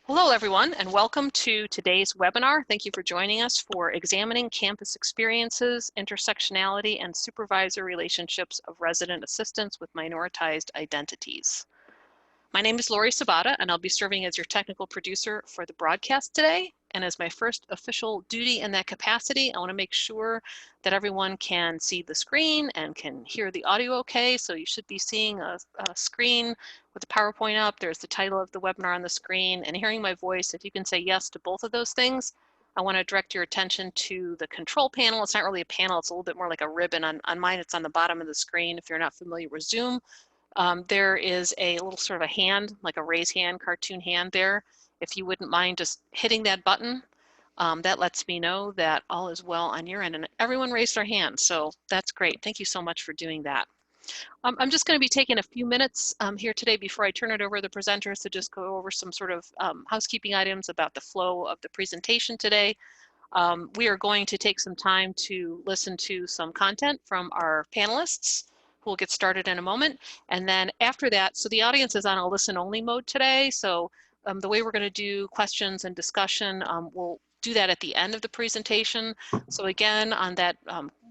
Hello, everyone, and welcome to today's webinar. Thank you for joining us for Examining Campus Experiences, Intersectionality, and Supervisor Relationships of Resident Assistants with Minoritized Identities. My name is Lori Sabata, and I'll be serving as your technical producer for the broadcast today. And as my first official duty in that capacity, I want to make sure that everyone can see the screen and can hear the audio okay. So you should be seeing a screen with the PowerPoint up. There's the title of the webinar on the screen, and hearing my voice. If you can say yes to both of those things, I want to direct your attention to the control panel. It's not really a panel, it's a little bit more like a ribbon. On mine, it's on the bottom of the screen. If you're not familiar with Zoom, there is a little sort of a hand, like a raise hand, cartoon hand there. If you wouldn't mind just hitting that button, that lets me know that all is well on your end. And everyone raised their hand, so that's great. Thank you so much for doing that. I'm just going to be taking a few minutes here today before I turn it over to the presenters to just go over some sort of housekeeping items about the flow of the presentation today. We are going to take some time to listen to some content from our panelists, who will get started in a moment. And then after that, so the audience is on a listen-only mode today. So the way we're going to do questions and discussion, we'll do that at the end of the presentation. So again, on that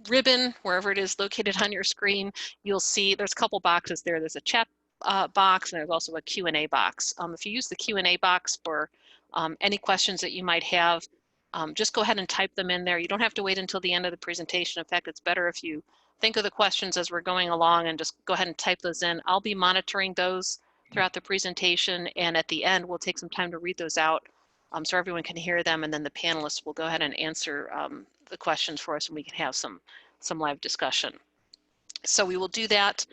ribbon, wherever it is located on your screen, you'll see there's a couple boxes there. There's a chat box, and there's also a Q&A box. If you use the Q&A box for any questions that you might have, just go ahead and type them in there. You don't have to wait until the end of the presentation. In fact, it's better if you think of the questions as we're going along and just go ahead and type those in. I'll be monitoring those throughout the presentation, and at the end, we'll take some time to read those out so everyone can hear them, and then the panelists will go ahead and answer the questions for us, and we can have some live discussion. So we will do that.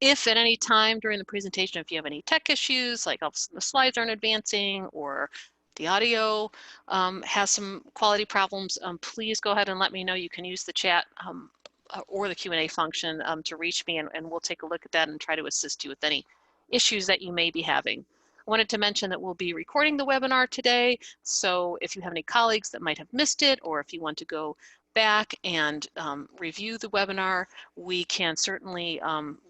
If at any time during the presentation, if you have any tech issues, like the slides aren't advancing or the audio has some quality problems, please go ahead and let me know. You can use the chat or the Q&A function to reach me, and we'll take a look at that and try to assist you with any issues that you may be having. I wanted to mention that we'll be recording the webinar today, so if you have any colleagues that might have missed it, or if you want to go back and review the webinar, we can certainly,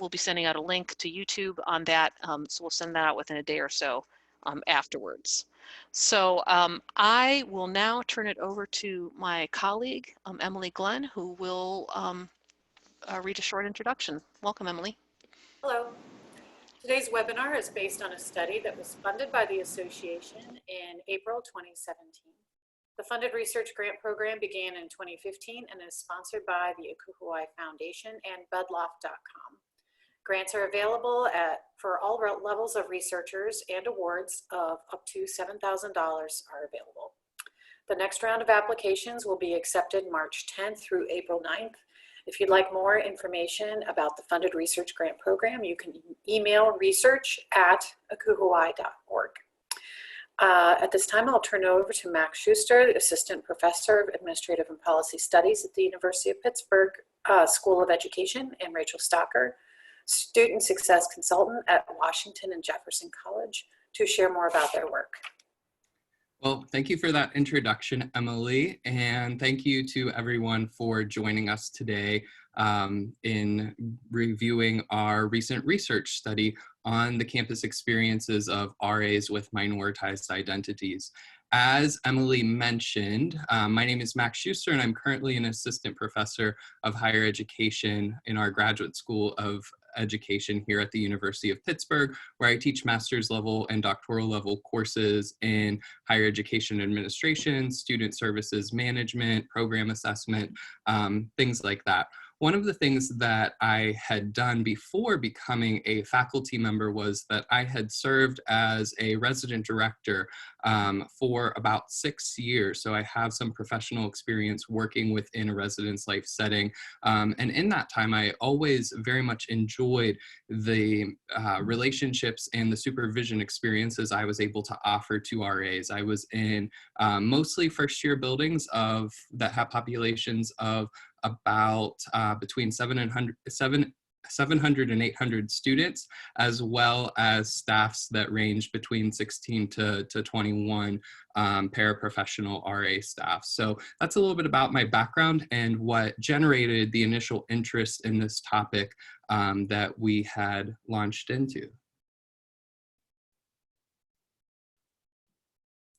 we'll be sending out a link to YouTube on that, so we'll send that out within a day or so afterwards. So I will now turn it over to my colleague, Emily Glenn, who will read a short introduction. Welcome, Emily. Hello. Today's webinar is based on a study that was funded by the association in April 2017. The funded research grant program began in 2015 and is sponsored by the Akuhuai Foundation and budloft.com. Grants are available for all levels of researchers, and awards of up to $7,000 are available. The next round of applications will be accepted March 10th through April 9th. If you'd like more information about the funded research grant program, you can email research@akuhuai.org. At this time, I'll turn it over to Max Schuster, the Assistant Professor of Administrative and Policy Studies at the University of Pittsburgh School of Education, and Rachel Stocker, Student Success Consultant at Washington and Jefferson College, to share more about their work. Well, thank you for that introduction, Emily, and thank you to everyone for joining us today in reviewing our recent research study on the campus experiences of RAs with minoritized identities. As Emily mentioned, my name is Max Schuster, and I'm currently an assistant professor of higher education in our Graduate School of Education here at the University of Pittsburgh, where I teach master's level and doctoral level courses in higher education administration, student services management, program assessment, things like that. One of the things that I had done before becoming a faculty member was that I had served as a resident director for about 6 years. So I have some professional experience working within a residence life setting. And in that time, I always very much enjoyed the relationships and the supervision experiences I was able to offer to RAs. I was in mostly first year buildings that have populations of about between 700 and 800 students, as well as staffs that range between 16 to 21 paraprofessional RA staff. So that's a little bit about my background and what generated the initial interest in this topic that we had launched into.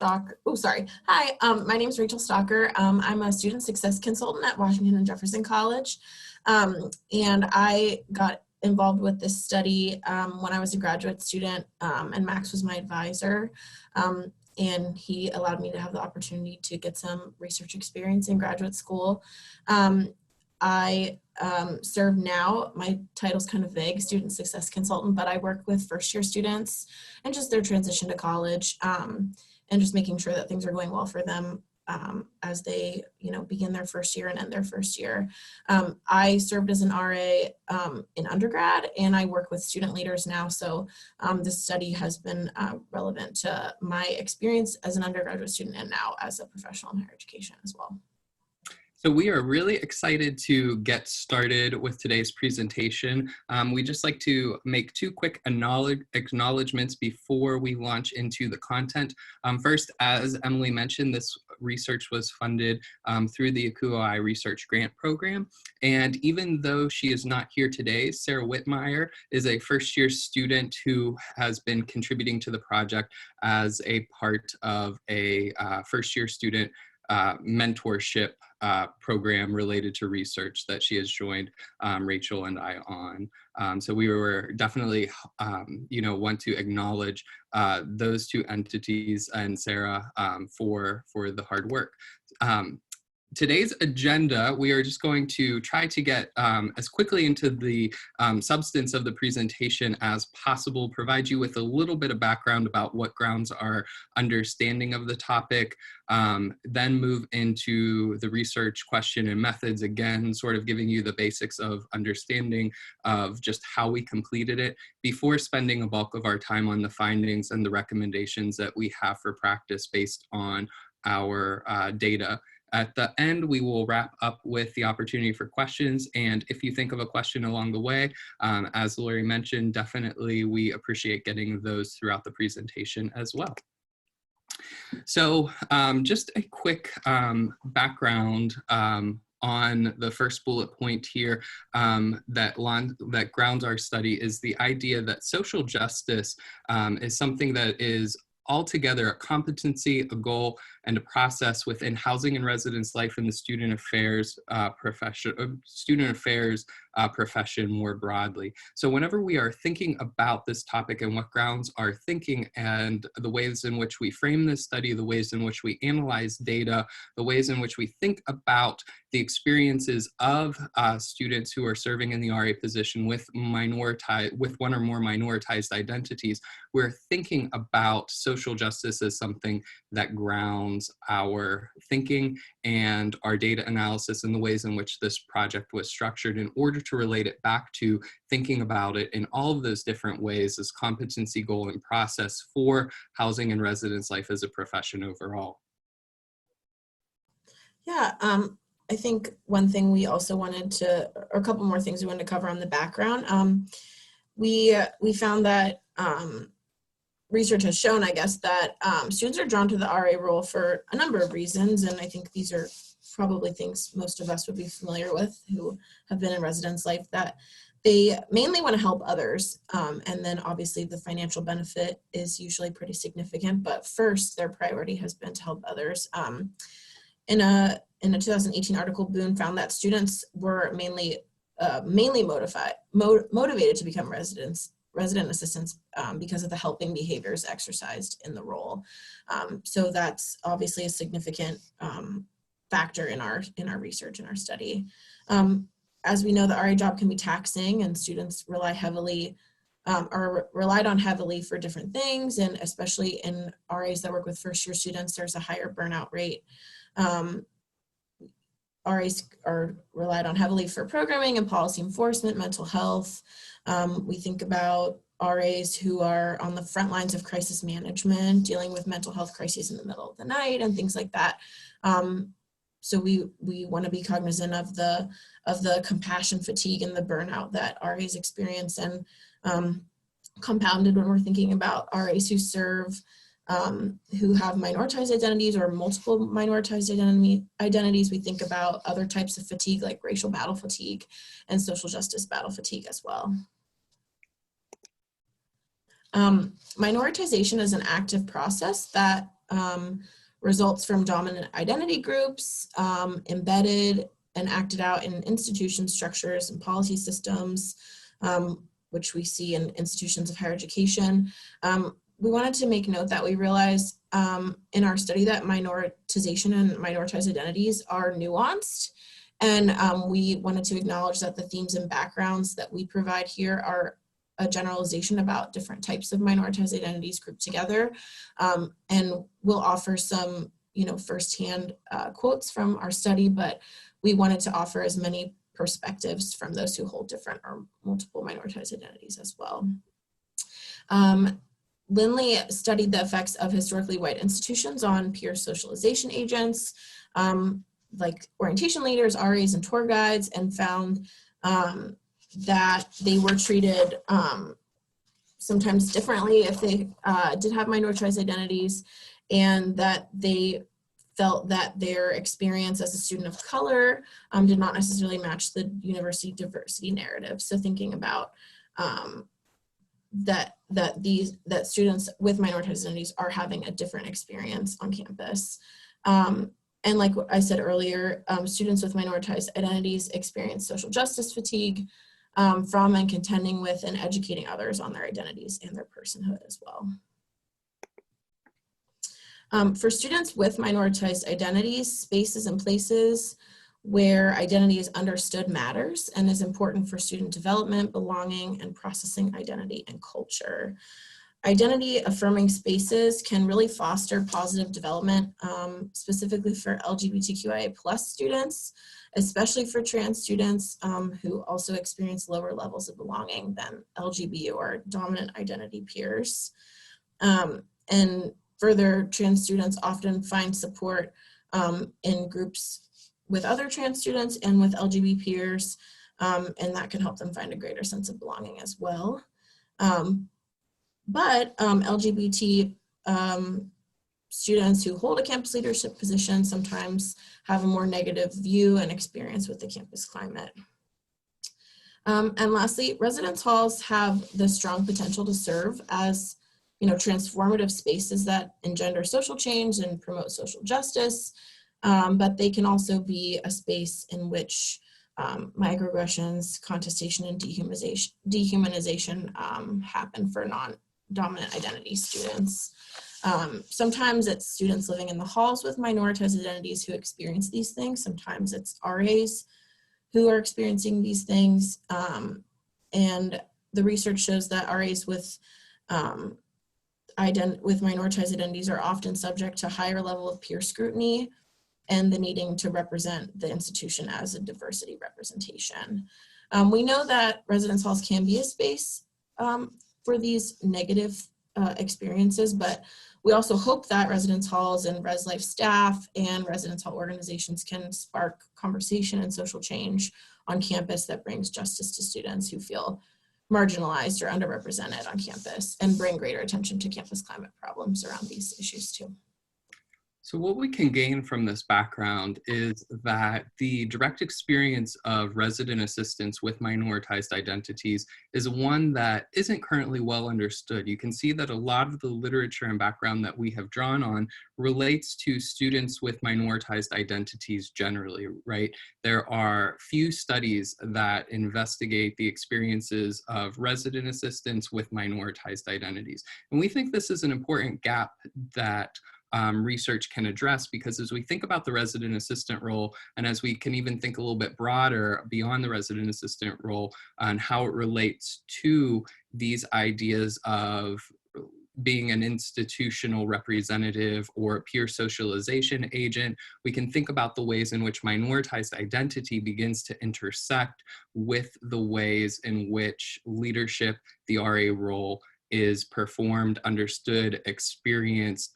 Stocker. Oh, sorry. Hi, my name is Rachel Stocker. I'm a student success consultant at Washington and Jefferson College. And I got involved with this study when I was a graduate student, and Max was my advisor. And he allowed me to have the opportunity to get some research experience in graduate school. I serve now, my title's kind of vague, student success consultant, but I work with first year students and just their transition to college, and just making sure that things are going well for them as they, begin their first year and end their first year. I served as an RA in undergrad, and I work with student leaders now. So this study has been relevant to my experience as an undergraduate student and now as a professional in higher education as well. So we are really excited to get started with today's presentation. We'd just like to make two quick acknowledgments before we launch into the content. First, as Emily mentioned, this research was funded through the ACUI Research Grant Program. And even though she is not here today, Sarah Whitmire is a first-year student who has been contributing to the project as a part of a first-year student mentorship program related to research that she has joined Rachel and I on. So we were definitely, want to acknowledge those two entities and Sarah for the hard work. Today's agenda, we are just going to try to get as quickly into the substance of the presentation as possible, provide you with a little bit of background about what grounds our understanding of the topic, then move into the research question and methods, again, sort of giving you the basics of understanding of just how we completed it before spending a bulk of our time on the findings and the recommendations that we have for practice based on our data. At the end, we will wrap up with the opportunity for questions. And if you think of a question along the way, as Lori mentioned, definitely we appreciate getting those throughout the presentation as well. So just a quick background on the first bullet point here that grounds our study is the idea that social justice is something that is altogether a competency, a goal, and a process within housing and residence life in the student affairs profession more broadly. So whenever we are thinking about this topic and what grounds our thinking and the ways in which we frame this study, the ways in which we analyze data, the ways in which we think about the experiences of students who are serving in the RA position with one or more minoritized identities, we're thinking about social justice as something that grounds our thinking and our data analysis and the ways in which this project was structured in order to relate it back to thinking about it in all of those different ways as competency, goal, and process for housing and residence life as a profession overall. Yeah, I think one thing we also wanted to, or a couple more things we wanted to cover on the background. We found that research has shown, I guess, that students are drawn to the RA role for a number of reasons, and I think these are probably things most of us would be familiar with who have been in residence life, that they mainly want to help others, and then obviously the financial benefit is usually pretty significant, but first their priority has been to help others. In a 2018 article, Boone found that students were mainly motivated to become resident assistants because of the helping behaviors exercised in the role. So that's obviously a significant factor in our research and our study. As we know, the RA job can be taxing, and students rely heavily are relied on heavily for different things, and especially in RAs that work with first year students, there's a higher burnout rate. RAs are relied on heavily for programming and policy enforcement, mental health. We think about RAs who are on the front lines of crisis management, dealing with mental health crises in the middle of the night and things like that. So we want to be cognizant of the compassion fatigue and the burnout that RAs experience, and compounded when we're thinking about RAs who serve who have minoritized identities or multiple minoritized identities. We think about other types of fatigue like racial battle fatigue and social justice battle fatigue as well. Minoritization is an active process that results from dominant identity groups, embedded and acted out in institution structures and policy systems, which we see in institutions of higher education. We wanted to make note that we realized in our study that minoritization and minoritized identities are nuanced. And we wanted to acknowledge that the themes and backgrounds that we provide here are a generalization about different types of minoritized identities grouped together. And we'll offer some, firsthand quotes from our study, but we wanted to offer as many perspectives from those who hold different or multiple minoritized identities as well. Lindley studied the effects of historically white institutions on peer socialization agents, like orientation leaders, RAs, and tour guides, and found that they were treated sometimes differently if they did have minoritized identities, and that they felt that their experience as a student of color did not necessarily match the university diversity narrative. So thinking about that students with minoritized identities are having a different experience on campus. And like I said earlier, students with minoritized identities experience social justice fatigue from and contending with and educating others on their identities and their personhood as well. For students with minoritized identities, spaces and places where identity is understood matters and is important for student development, belonging, and processing identity and culture. Identity-affirming spaces can really foster positive development, specifically for LGBTQIA+ students, especially for trans students who also experience lower levels of belonging than LGBTQ or dominant identity peers. And further, trans students often find support in groups with other trans students and with LGBT peers, and that can help them find a greater sense of belonging as well. But LGBT students who hold a campus leadership position sometimes have a more negative view and experience with the campus climate. And lastly, residence halls have the strong potential to serve as transformative spaces that engender social change and promote social justice, but they can also be a space in which microaggressions, contestation, and dehumanization happen for non-dominant identity students. Sometimes it's students living in the halls with minoritized identities who experience these things. Sometimes it's RAs who are experiencing these things. And the research shows that RAs with minoritized identities are often subject to higher level of peer scrutiny and the needing to represent the institution as a diversity representation. We know that residence halls can be a space for these negative experiences, but we also hope that residence halls and res life staff and residence hall organizations can spark conversation and social change on campus that brings justice to students who feel marginalized or underrepresented on campus, and bring greater attention to campus climate problems around these issues too. So what we can gain from this background is that the direct experience of resident assistants with minoritized identities is one that isn't currently well understood. You can see that a lot of the literature and background that we have drawn on relates to students with minoritized identities generally, right? There are few studies that investigate the experiences of resident assistants with minoritized identities. And we think this is an important gap that research can address, because as we think about the resident assistant role, and as we can even think a little bit broader beyond the resident assistant role on how it relates to these ideas of being an institutional representative or a peer socialization agent, we can think about the ways in which minoritized identity begins to intersect with the ways in which leadership, the RA role, is performed, understood, experienced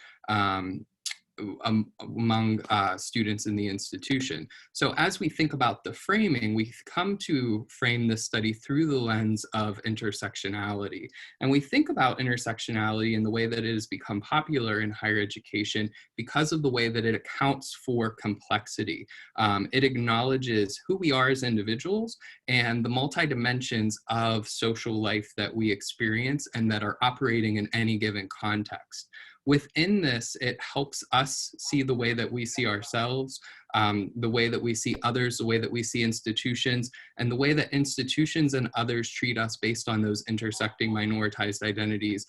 among students in the institution. So as we think about the framing, we come to frame this study through the lens of intersectionality. And we think about intersectionality in the way that it has become popular in higher education because of the way that it accounts for complexity. It acknowledges who we are as individuals and the multi-dimensions of social life that we experience and that are operating in any given context. within this, it helps us see the way that we see ourselves, the way that we see others, the way that we see institutions, and the way that institutions and others treat us based on those intersecting minoritized identities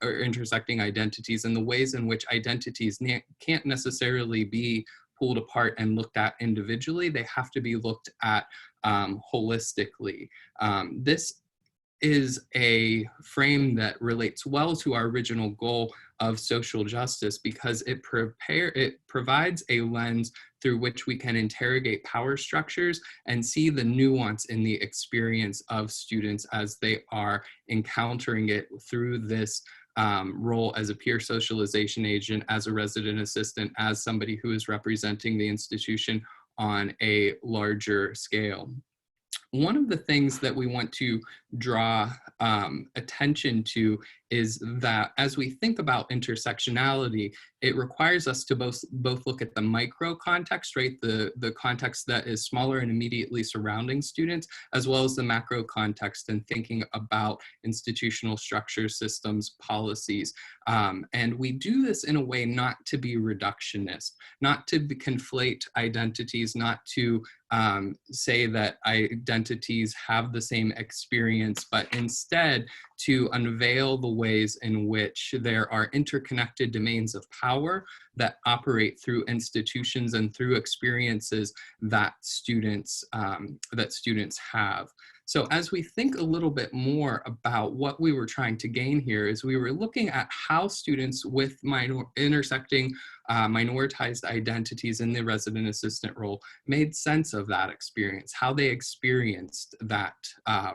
or intersecting identities, and the ways in which identities can't necessarily be pulled apart and looked at individually. They have to be looked at holistically. This is a frame that relates well to our original goal of social justice, because it provides a lens through which we can interrogate power structures and see the nuance in the experience of students as they are encountering it through this role as a peer socialization agent, as a resident assistant, as somebody who is representing the institution on a larger scale. One of the things that we want to draw attention to is that as we think about intersectionality, it requires us to both look at the micro context, right? The context that is smaller and immediately surrounding students, as well as the macro context and thinking about institutional structures, systems, policies. And we do this in a way not to be reductionist, not to conflate identities, not to say that identities have the same experience, but instead to unveil the ways in which there are interconnected domains of power that operate through institutions and through experiences that students have. So as we think a little bit more about what we were trying to gain here, is we were looking at how students with intersecting minoritized identities in the resident assistant role made sense of that experience, how they experienced that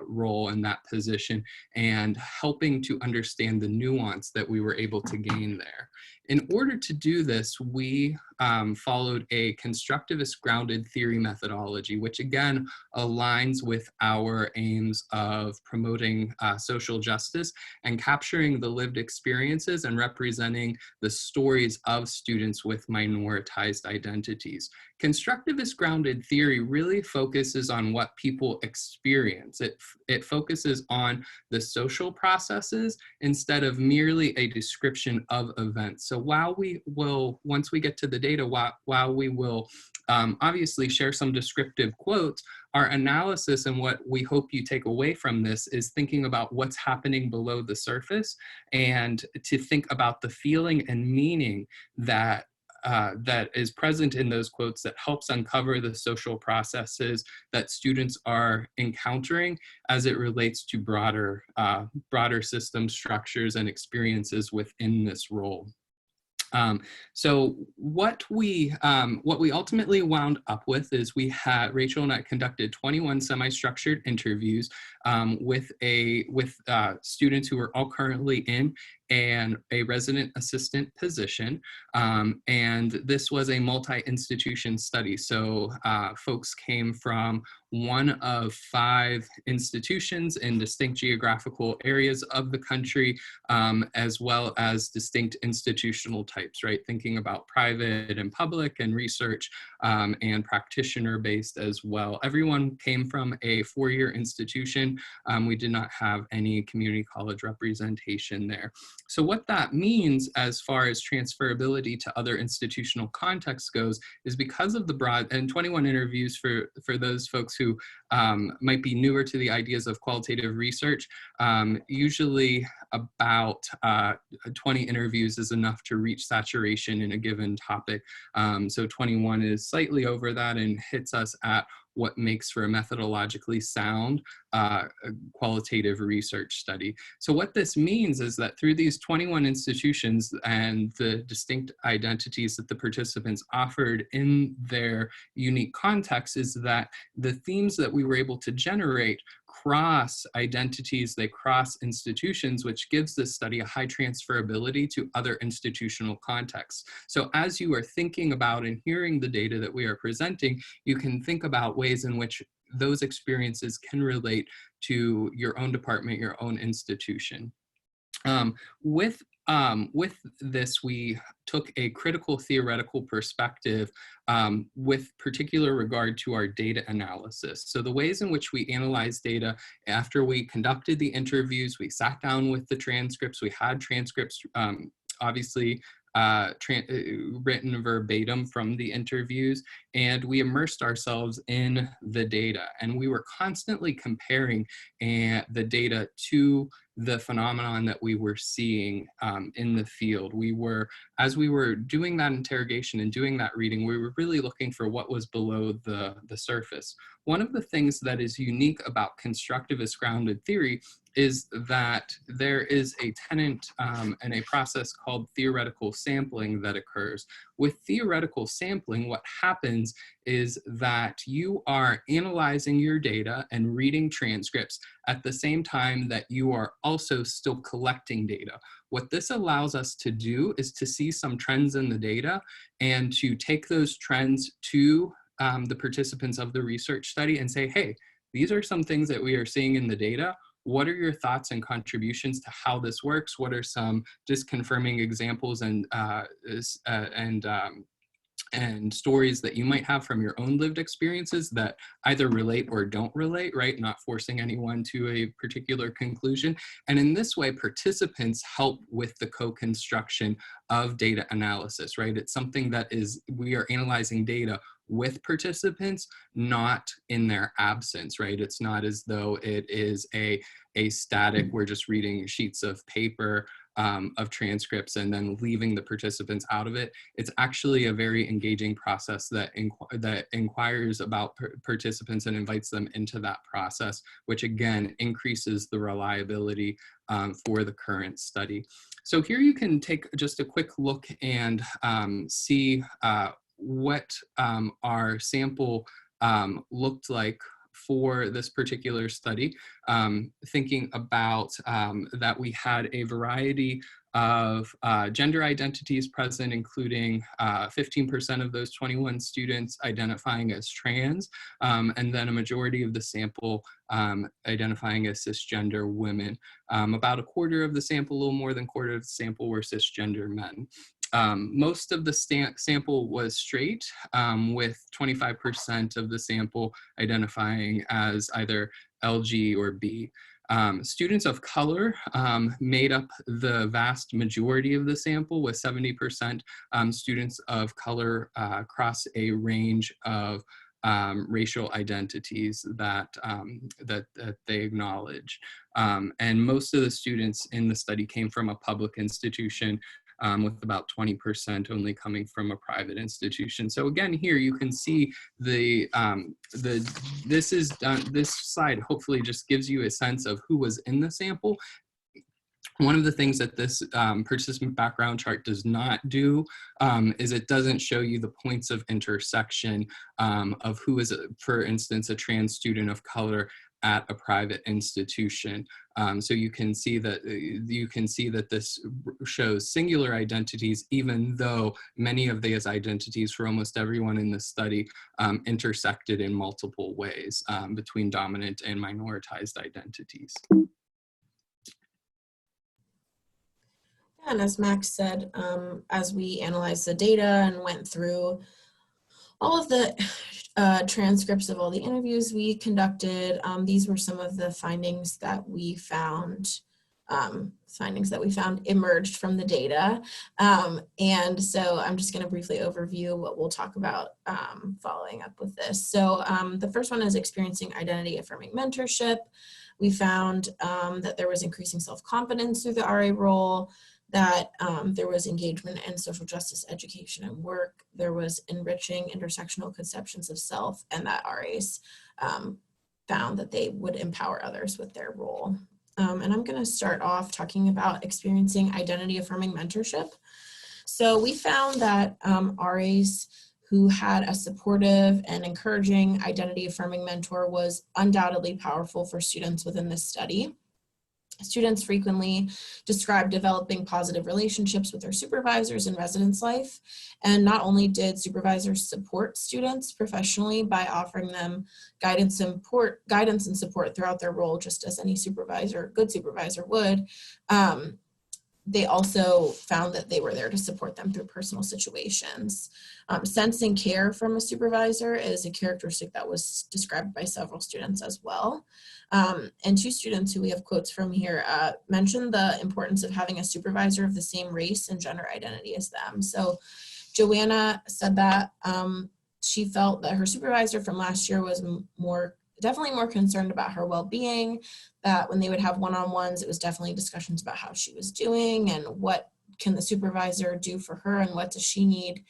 role and that position, and helping to understand the nuance that we were able to gain there. In order to do this, we followed a constructivist grounded theory methodology, which again aligns with our aims of promoting social justice and capturing the lived experiences and representing the stories of students with minoritized identities. Constructivist grounded theory really focuses on what people experience. It focuses on the social processes instead of merely a description of events. So while we will, once we get to the data, while we will obviously share some descriptive quotes, our analysis and what we hope you take away from this is thinking about what's happening below the surface, and to think about the feeling and meaning that that is present in those quotes that helps uncover the social processes that students are encountering as it relates to broader system structures and experiences within this role. So what we ultimately wound up with is Rachel and I conducted 21 semi-structured interviews with students who are all currently in a resident assistant position. And this was a multi-institution study. So folks came from one of 5 institutions in distinct geographical areas of the country, as well as distinct institutional types, right? Thinking about private and public and research and practitioner-based as well. Everyone came from a 4-year institution. We did not have any community college representation there. So what that means as far as transferability to other institutional contexts goes is because of the broad, and 21 interviews for those folks who might be newer to the ideas of qualitative research, usually about 20 interviews is enough to reach saturation in a given topic. So 21 is slightly over that and hits us at what makes for a methodologically sound qualitative research study. So what this means is that through these 21 institutions and the distinct identities that the participants offered in their unique context, is that the themes that we were able to generate cross identities, they cross institutions, which gives this study a high transferability to other institutional contexts. So as you are thinking about and hearing the data that we are presenting, you can think about ways in which those experiences can relate to your own department, your own institution. With this, we took a critical theoretical perspective with particular regard to our data analysis. So the ways in which we analyze data, after we conducted the interviews, we sat down with the transcripts, we had transcripts obviously written verbatim from the interviews, and we immersed ourselves in the data, and we were constantly comparing the data to the phenomenon that we were seeing in the field. As we were doing that interrogation and doing that reading, we were really looking for what was below the surface. One of the things that is unique about constructivist grounded theory is that there is a tenet and a process called theoretical sampling that occurs. With theoretical sampling, what happens is that you are analyzing your data and reading transcripts at the same time that you are also still collecting data. What this allows us to do is to see some trends in the data and to take those trends to the participants of the research study and say, hey, these are some things that we are seeing in the data. What are your thoughts and contributions to how this works? What are some disconfirming examples and stories that you might have from your own lived experiences that either relate or don't relate, right? Not forcing anyone to a particular conclusion. And in this way, participants help with the co-construction of data analysis, right? It's something that we are analyzing data with participants, not in their absence, right? It's not as though it is a static, we're just reading sheets of paper of transcripts and then leaving the participants out of it. It's actually a very engaging process that inquires about participants and invites them into that process, which again increases the reliability for the current study. So here you can take just a quick look and see what our sample looked like for this particular study, thinking about that we had a variety of gender identities present, including 15% of those 21 students identifying as trans, and then a majority of the sample identifying as cisgender women. About a quarter of the sample, a little more than a quarter of the sample were cisgender men. Most of the sample was straight, with 25% of the sample identifying as either LG or B. Students of color made up the vast majority of the sample, with 70% students of color across a range of racial identities that they acknowledge. And most of the students in the study came from a public institution, with about 20% only coming from a private institution. So again, here you can see this slide hopefully just gives you a sense of who was in the sample. One of the things that this participant background chart does not do is it doesn't show you the points of intersection of who is, for instance, a trans student of color at a private institution. So you can see that this shows singular identities, even though many of these identities for almost everyone in this study intersected in multiple ways between dominant and minoritized identities. And as Max said, as we analyzed the data and went through all of the transcripts of all the interviews we conducted, these were some of the findings that we found emerged from the data. And so I'm just going to briefly overview what we'll talk about following up with this. So the first one is experiencing identity-affirming mentorship. We found that there was increasing self-confidence through the RA role, that there was engagement in social justice education and work, there was enriching intersectional conceptions of self, and that RAs found that they would empower others with their role. And I'm going to start off talking about experiencing identity-affirming mentorship. So we found that RAs who had a supportive and encouraging identity-affirming mentor was undoubtedly powerful for students within this study. Students frequently described developing positive relationships with their supervisors in residence life. And not only did supervisors support students professionally by offering them guidance and support throughout their role, just as any good supervisor would, they also found that they were there to support them through personal situations. Sensing care from a supervisor is a characteristic that was described by several students as well. And 2 students who we have quotes from here mentioned the importance of having a supervisor of the same race and gender identity as them. So Joanna said that she felt that her supervisor from last year was definitely more concerned about her well-being, that when they would have one-on-ones, it was definitely discussions about how she was doing and what can the supervisor do for her and what does she need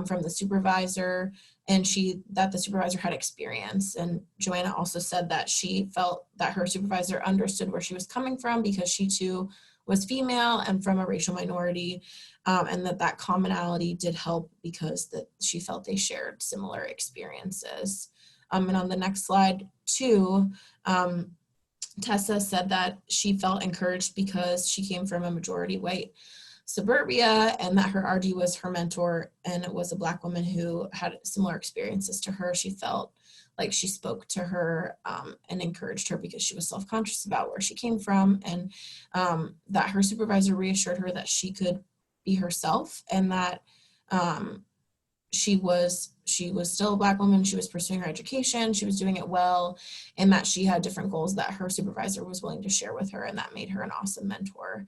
from the supervisor, and that the supervisor had experience. And Joanna also said that she felt that her supervisor understood where she was coming from because she too was female and from a racial minority, and that commonality did help because she felt they shared similar experiences. And on the next slide, too, Tessa said that she felt encouraged because she came from a majority white suburbia and that her RD was her mentor, and it was a Black woman who had similar experiences to her. She felt like she spoke to her and encouraged her because she was self-conscious about where she came from, and that her supervisor reassured her that she could be herself and that she was still a Black woman, she was pursuing her education, she was doing it well, and that she had different goals that her supervisor was willing to share with her, and that made her an awesome mentor.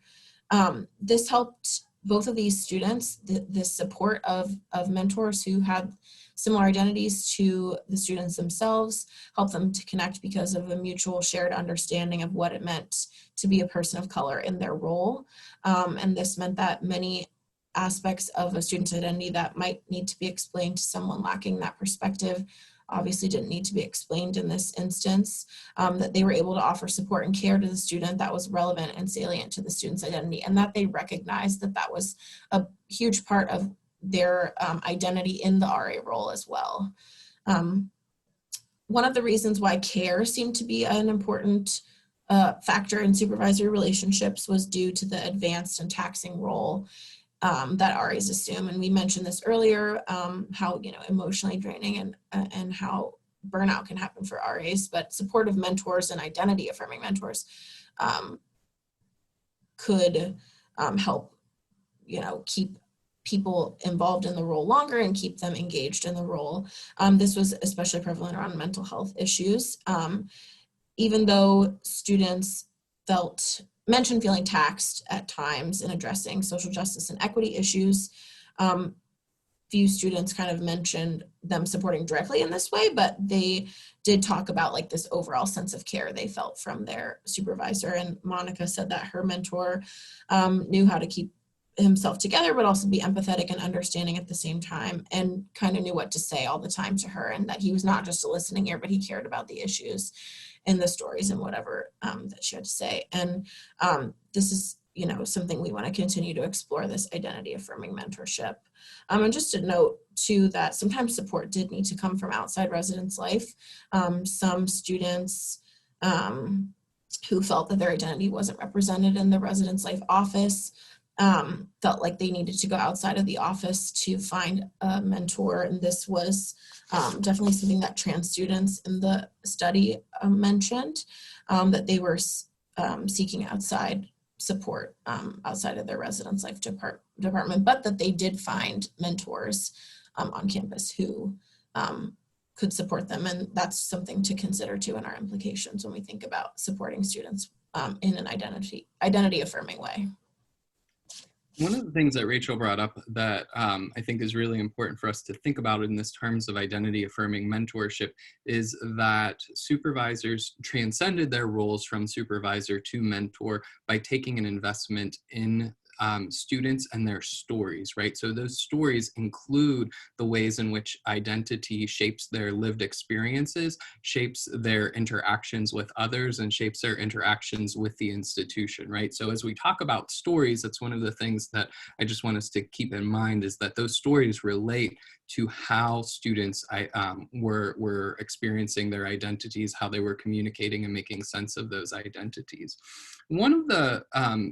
This helped both of these students, the support of mentors who had similar identities to the students themselves, helped them to connect because of a mutual shared understanding of what it meant to be a person of color in their role. And this meant that many aspects of a student's identity that might need to be explained to someone lacking that perspective obviously didn't need to be explained in this instance, that they were able to offer support and care to the student that was relevant and salient to the student's identity, and that they recognized that that was a huge part of their identity in the RA role as well. One of the reasons why care seemed to be an important factor in supervisory relationships was due to the advanced and taxing role that RAs assume. And we mentioned this earlier, how emotionally draining and how burnout can happen for RAs, but supportive mentors and identity-affirming mentors could help keep people involved in the role longer and keep them engaged in the role. This was especially prevalent around mental health issues. Even though students mentioned feeling taxed at times in addressing social justice and equity issues, few students kind of mentioned them supporting directly in this way, but they did talk about like this overall sense of care they felt from their supervisor. And Monica said that her mentor knew how to keep himself together, but also be empathetic and understanding at the same time, and kind of knew what to say all the time to her, and that he was not just a listening ear, but he cared about the issues and the stories and whatever that she had to say. And this is something we want to continue to explore, this identity affirming mentorship. And just to note too that sometimes support did need to come from outside residents' life. Some students who felt that their identity wasn't represented in the residence life office felt like they needed to go outside of the office to find a mentor. And this was definitely something that trans students in the study mentioned, that they were seeking outside support outside of their residence life department, but that they did find mentors on campus who could support them. And that's something to consider too in our implications when we think about supporting students in an identity affirming way. One of the things that Rachel brought up that I think is really important for us to think about in this terms of identity-affirming mentorship is that supervisors transcended their roles from supervisor to mentor by taking an investment in students and their stories, right? So those stories include the ways in which identity shapes their lived experiences, shapes their interactions with others, and shapes their interactions with the institution, right? So as we talk about stories, that's one of the things that I just want us to keep in mind, is that those stories relate to how students were experiencing their identities, how they were communicating and making sense of those identities. One of the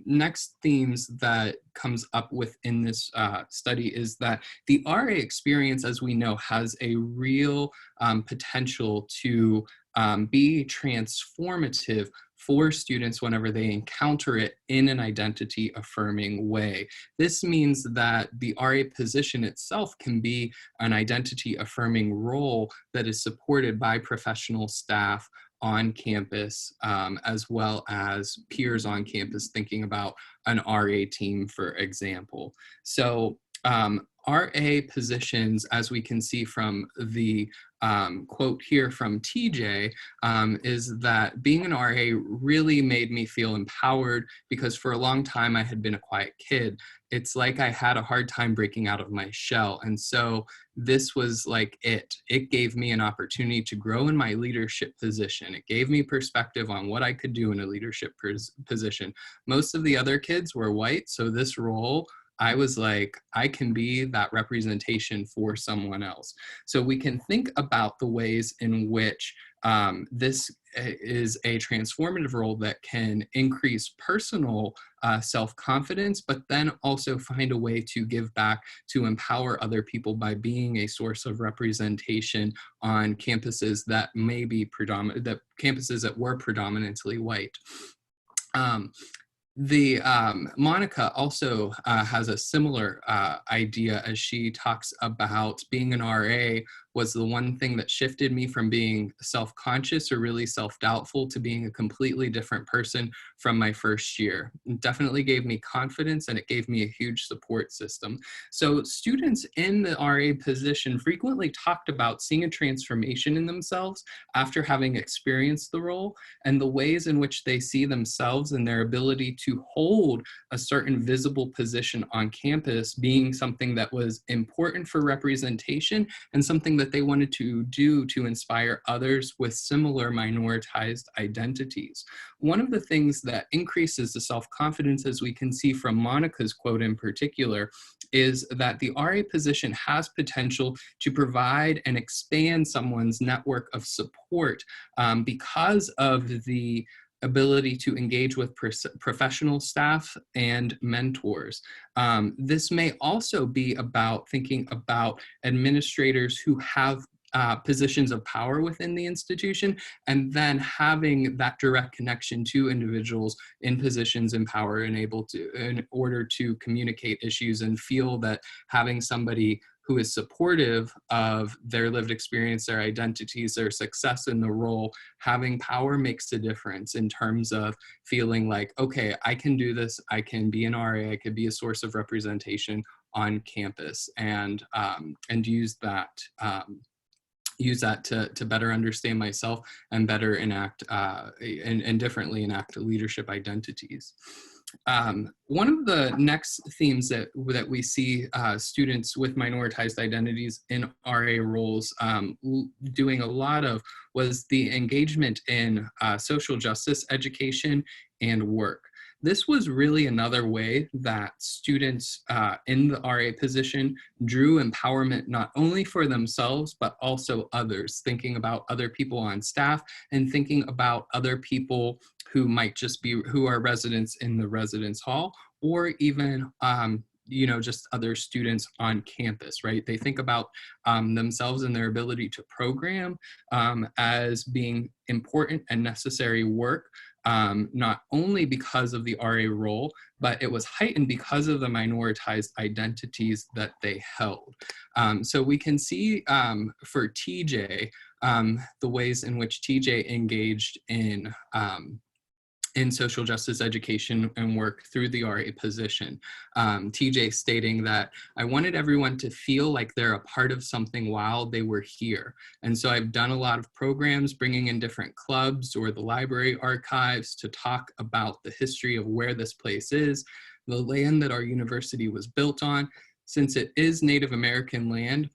next themes that comes up within this study is that the RA experience, as we know, has a real potential to be transformative for students whenever they encounter it in an identity-affirming way. This means that the RA position itself can be an identity-affirming role that is supported by professional staff on campus, as well as peers on campus thinking about an RA team, for example. So RA positions, as we can see from the quote here from TJ, is that being an RA really made me feel empowered, because for a long time I had been a quiet kid. It's like I had a hard time breaking out of my shell. And so this was like it gave me an opportunity to grow in my leadership position. It gave me perspective on what I could do in a leadership position. Most of the other kids were white, so this role, I was like, I can be that representation for someone else. So we can think about the ways in which this is a transformative role that can increase personal self-confidence, but then also find a way to give back to empower other people by being a source of representation on campuses that may be predominant, that campuses that were predominantly white. Monica also has a similar idea, as she talks about being an RA was the one thing that shifted me from being self-conscious or really self-doubtful to being a completely different person from my first year. It definitely gave me confidence, and it gave me a huge support system. So students in the RA position frequently talked about seeing a transformation in themselves after having experienced the role, and the ways in which they see themselves and their ability to hold a certain visible position on campus being something that was important for representation and something that they wanted to do to inspire others with similar minoritized identities. One of the things that increases the self-confidence, as we can see from Monica's quote in particular, is that the RA position has potential to provide and expand someone's network of support because of the ability to engage with professional staff and mentors. This may also be about thinking about administrators who have positions of power within the institution, and then having that direct connection to individuals in positions in power and able to, in order to communicate issues and feel that having somebody who is supportive of their lived experience, their identities, their success in the role, having power makes a difference in terms of feeling like, okay, I can do this, I can be an RA, I could be a source of representation on campus, and use that to better understand myself and better enact and differently enact leadership identities. One of the next themes that we see students with minoritized identities in RA roles doing a lot of was the engagement in social justice education and work. This was really another way that students in the RA position drew empowerment not only for themselves, but also others, thinking about other people on staff and thinking about other people who might just be, who are residents in the residence hall, or even just other students on campus, right? They think about themselves and their ability to program as being important and necessary work, not only because of the RA role, but it was heightened because of the minoritized identities that they held. So we can see for TJ, the ways in which TJ engaged in social justice education and work through the RA position. TJ stating that I wanted everyone to feel like they're a part of something while they were here. And so I've done a lot of programs bringing in different clubs or the library archives to talk about the history of where this place is, the land that our university was built on, since it is Native American land.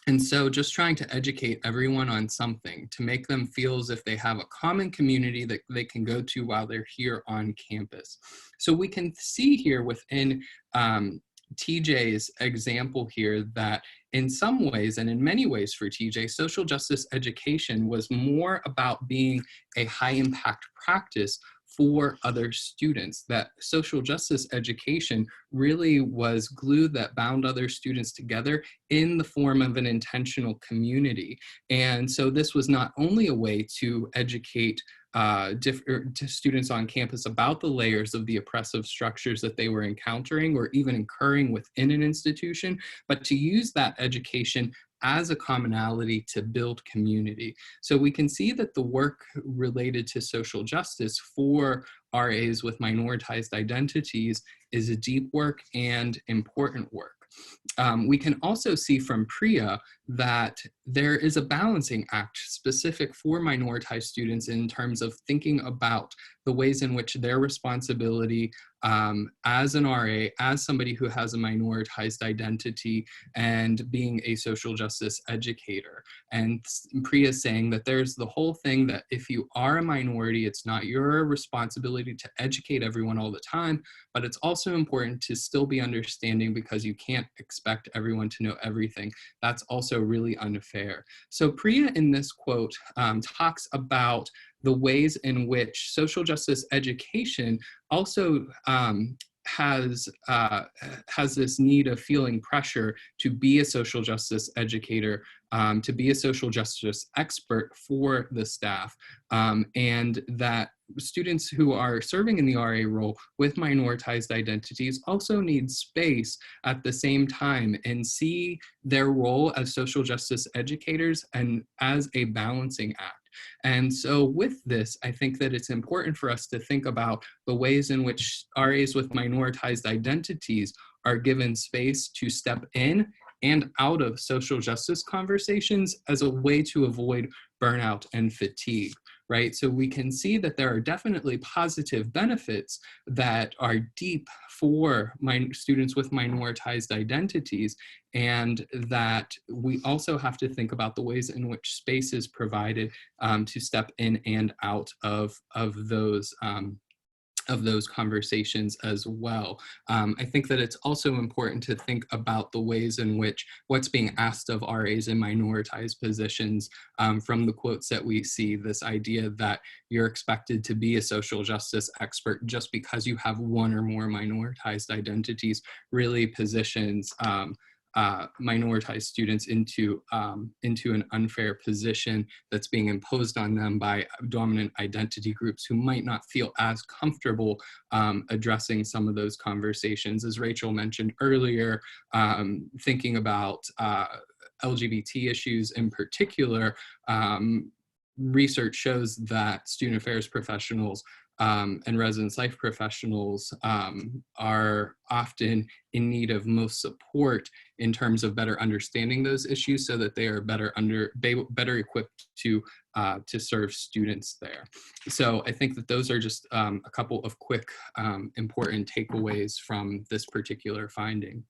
And so just trying to educate everyone on something to make them feel as if they have a common community that they can go to while they're here on campus. So we can see here within TJ's example here that in some ways, and in many ways for TJ, social justice education was more about being a high impact practice for other students, that social justice education really was glue that bound other students together in the form of an intentional community. And so this was not only a way to educate to students on campus about the layers of the oppressive structures that they were encountering or even incurring within an institution, but to use that education as a commonality to build community. So we can see that the work related to social justice for RAs with minoritized identities is a deep work and important work. We can also see from Priya that there is a balancing act specific for minoritized students in terms of thinking about the ways in which their responsibility as an RA, as somebody who has a minoritized identity, and being a social justice educator. And Priya is saying that there's the whole thing that if you are a minority, it's not your responsibility to educate everyone all the time, but it's also important to still be understanding because you can't expect everyone to know everything. That's also really unfair. So Priya in this quote talks about the ways in which social justice education also has this need of feeling pressure to be a social justice educator, to be a social justice expert for the staff, and that students who are serving in the RA role with minoritized identities also need space at the same time and see their role as social justice educators and as a balancing act. And so with this, I think that it's important for us to think about the ways in which RAs with minoritized identities are given space to step in and out of social justice conversations as a way to avoid burnout and fatigue, right? So we can see that there are definitely positive benefits that are deep for students with minoritized identities, and that we also have to think about the ways in which space is provided to step in and out of those conversations as well. I think that it's also important to think about the ways in which what's being asked of RAs in minoritized positions, from the quotes that we see, this idea that you're expected to be a social justice expert just because you have one or more minoritized identities really positions minoritized students into an unfair position that's being imposed on them by dominant identity groups who might not feel as comfortable addressing some of those conversations. As Rachel mentioned earlier, thinking about LGBT issues in particular, research shows that student affairs professionals and residence life professionals are often in need of most support in terms of better understanding those issues so that they are better equipped to serve students there. So I think that those are just a couple of quick important takeaways from this particular finding.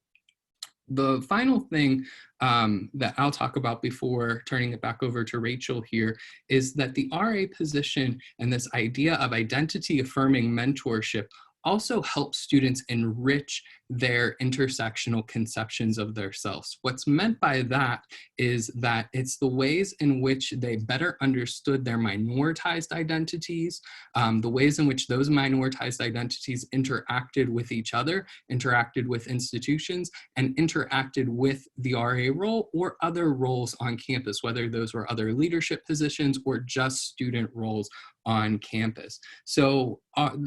The final thing that I'll talk about before turning it back over to Rachel here is that the RA position and this idea of identity-affirming mentorship also helps students enrich their intersectional conceptions of their selves. What's meant by that is that it's the ways in which they better understood their minoritized identities, the ways in which those minoritized identities interacted with each other, interacted with institutions, and interacted with the RA role or other roles on campus, whether those were other leadership positions or just student roles on campus. So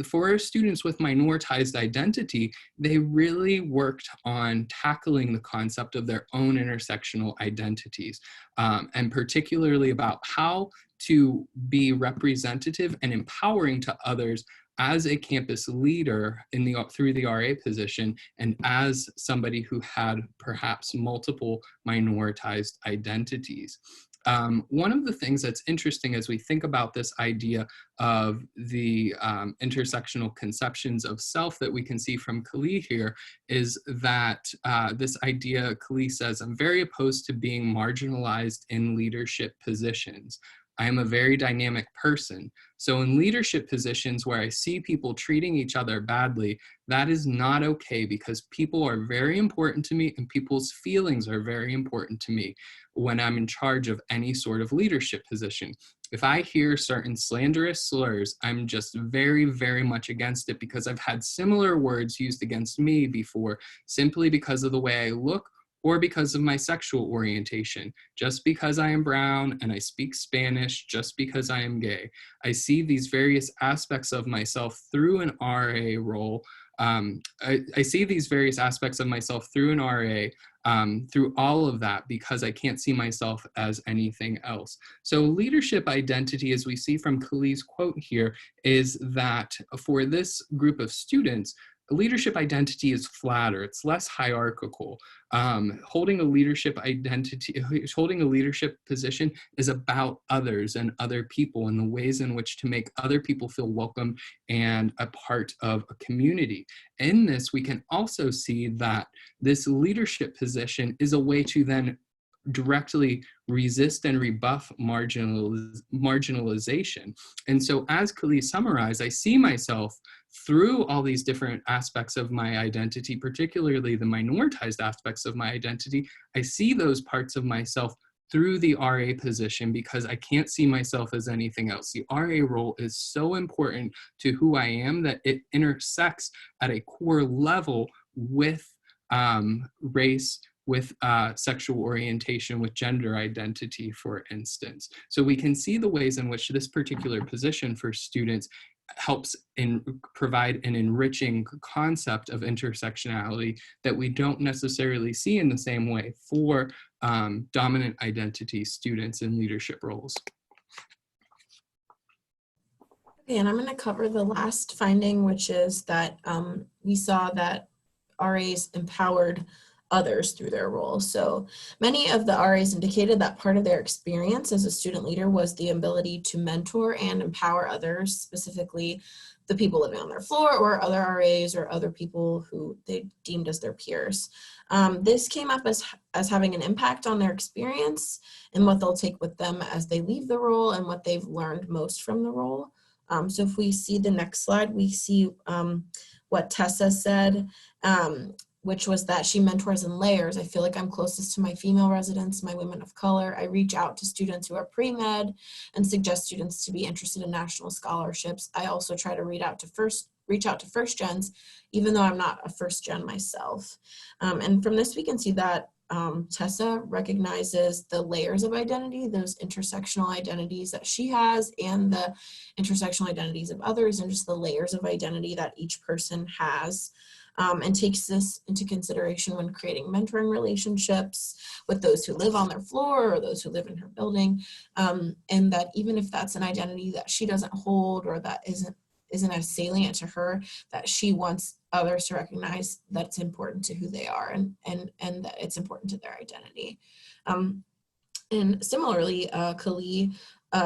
for students with minoritized identity, they really worked on tackling the concept of their own intersectional identities, and particularly about how to be representative and empowering to others as a campus leader through the RA position and as somebody who had perhaps multiple minoritized identities. One of the things that's interesting as we think about this idea of the intersectional conceptions of self that we can see from Kali here is that this idea, Kali says, I'm very opposed to being marginalized in leadership positions. I am a very dynamic person. So in leadership positions where I see people treating each other badly, that is not okay because people are very important to me and people's feelings are very important to me when I'm in charge of any sort of leadership position. If I hear certain slanderous slurs, I'm just very, very much against it because I've had similar words used against me before simply because of the way I look or because of my sexual orientation, just because I am brown and I speak Spanish, just because I am gay. I see these various aspects of myself through an RA role. I see these various aspects of myself through an RA, through all of that, because I can't see myself as anything else. So leadership identity, as we see from Kali's quote here, is that for this group of students, leadership identity is flatter, it's less hierarchical. Holding a leadership identity, holding a leadership position is about others and other people and the ways in which to make other people feel welcome and a part of a community. In this, we can also see that this leadership position is a way to then directly resist and rebuff marginalization. And so as Kali summarized, I see myself through all these different aspects of my identity, particularly the minoritized aspects of my identity. I see those parts of myself through the RA position because I can't see myself as anything else. The RA role is so important to who I am that it intersects at a core level with race, with sexual orientation, with gender identity, for instance. So we can see the ways in which this particular position for students helps provide an enriching concept of intersectionality that we don't necessarily see in the same way for dominant identity students in leadership roles. Okay, and I'm going to cover the last finding, which is that we saw that RAs empowered others through their role. So many of the RAs indicated that part of their experience as a student leader was the ability to mentor and empower others, specifically the people living on their floor or other RAs or other people who they deemed as their peers. This came up as having an impact on their experience and what they'll take with them as they leave the role and what they've learned most from the role. So if we see the next slide, we see what Tessa said, which was that she mentors in layers. I feel like I'm closest to my female residents, my women of color. I reach out to students who are pre-med and suggest students to be interested in national scholarships. I also try to reach out to first gens, even though I'm not a first gen myself. And from this, we can see that Tessa recognizes the layers of identity, those intersectional identities that she has and the intersectional identities of others, and just the layers of identity that each person has. And takes this into consideration when creating mentoring relationships with those who live on their floor or those who live in her building. And that even if that's an identity that she doesn't hold or that isn't as salient to her, that she wants others to recognize that it's important to who they are and that it's important to their identity. And similarly, Kali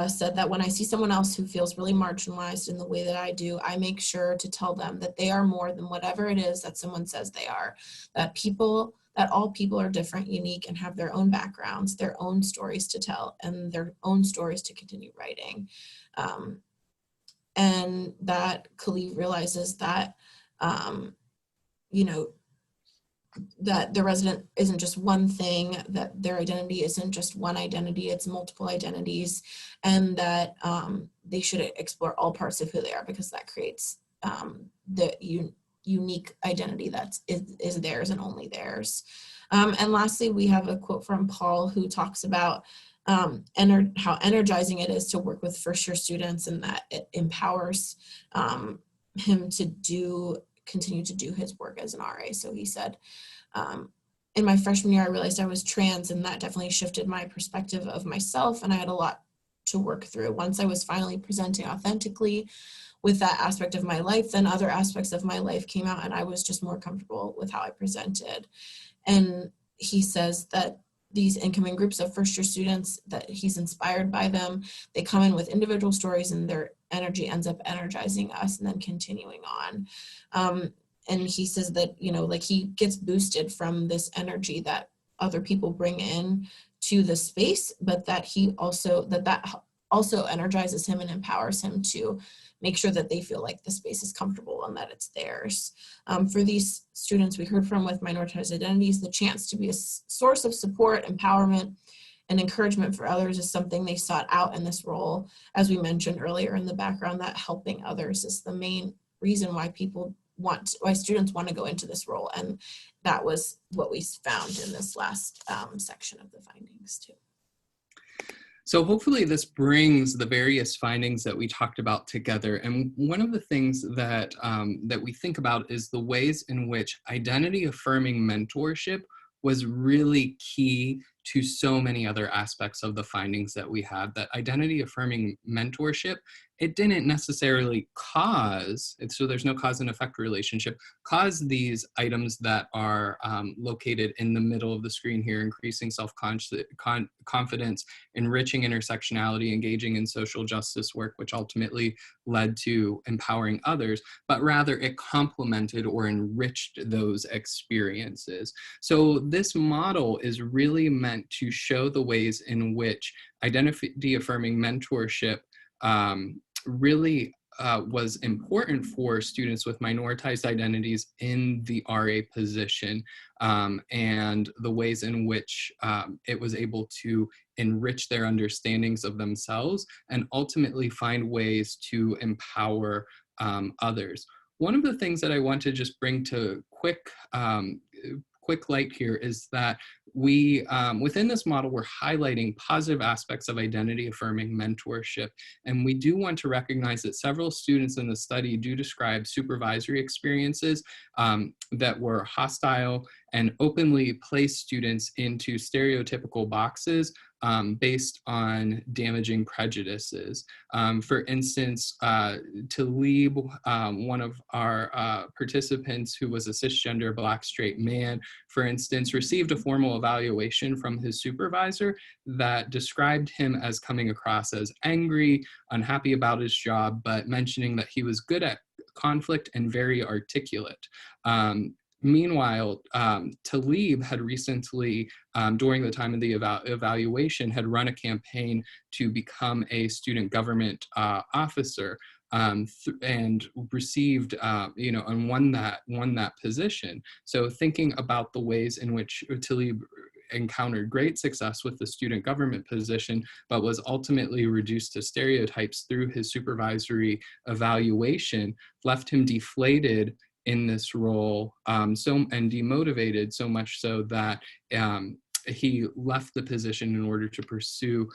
said that when I see someone else who feels really marginalized in the way that I do, I make sure to tell them that they are more than whatever it is that someone says they are, that all people are different, unique, and have their own backgrounds, their own stories to tell, and their own stories to continue writing. And that Kali realizes that, that the resident isn't just one thing, that their identity isn't just one identity, it's multiple identities, and that they should explore all parts of who they are because that creates the unique identity that is theirs and only theirs. And lastly, we have a quote from Paul who talks about how energizing it is to work with first-year students and that it empowers him to continue to do his work as an RA. So he said, in my freshman year, I realized I was trans, and that definitely shifted my perspective of myself, and I had a lot to work through. Once I was finally presenting authentically with that aspect of my life, then other aspects of my life came out, and I was just more comfortable with how I presented. And he says that these incoming groups of first-year students, that he's inspired by them. They come in with individual stories and their energy ends up energizing us and then continuing on. And he says that, like he gets boosted from this energy that other people bring in to the space, but that that also energizes him and empowers him to make sure that they feel like the space is comfortable and that it's theirs. For these students we heard from with minoritized identities, the chance to be a source of support, empowerment, and encouragement for others is something they sought out in this role. As we mentioned earlier in the background, that helping others is the main reason why people students want to go into this role. And that was what we found in this last section of the findings too. So hopefully this brings the various findings that we talked about together. And one of the things that, that we think about is the ways in which identity-affirming mentorship was really key to so many other aspects of the findings that we had. That identity-affirming mentorship, it didn't necessarily cause, so there's no cause and effect relationship, cause these items that are located in the middle of the screen here: increasing self-confidence, enriching intersectionality, engaging in social justice work, which ultimately led to empowering others, but rather it complemented or enriched those experiences. So this model is really meant to show the ways in which identity-affirming mentorship really was important for students with minoritized identities in the RA position, and the ways in which it was able to enrich their understandings of themselves and ultimately find ways to empower others. One of the things that I want to just bring to quick light here is that we, within this model, we're highlighting positive aspects of identity-affirming mentorship. And we do want to recognize that several students in the study do describe supervisory experiences that were hostile and openly place students into stereotypical boxes based on damaging prejudices. For instance, Talib, one of our participants who was a cisgender Black straight man, for instance, received a formal evaluation from his supervisor that described him as coming across as angry, unhappy about his job, but mentioning that he was good at conflict and very articulate. Meanwhile, Talib had recently, during the time of the evaluation, had run a campaign to become a student government officer, and received, and won that position. So thinking about the ways in which Talib encountered great success with the student government position, but was ultimately reduced to stereotypes through his supervisory evaluation, left him deflated in this role, and demotivated, so much so that he left the position in order to pursue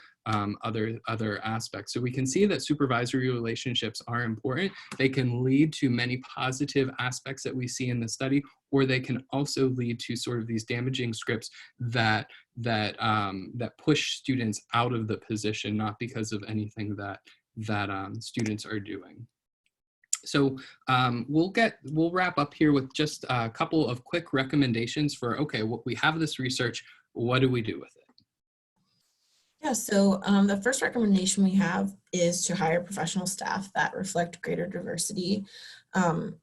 other aspects. So we can see that supervisory relationships are important. They can lead to many positive aspects that we see in the study, or they can also lead to sort of these damaging scripts that push students out of the position, not because of anything that students are doing. So we'll wrap up here with just a couple of quick recommendations for, okay, well, we have this research, what do we do with it? Yeah, so the first recommendation we have is to hire professional staff that reflect greater diversity. And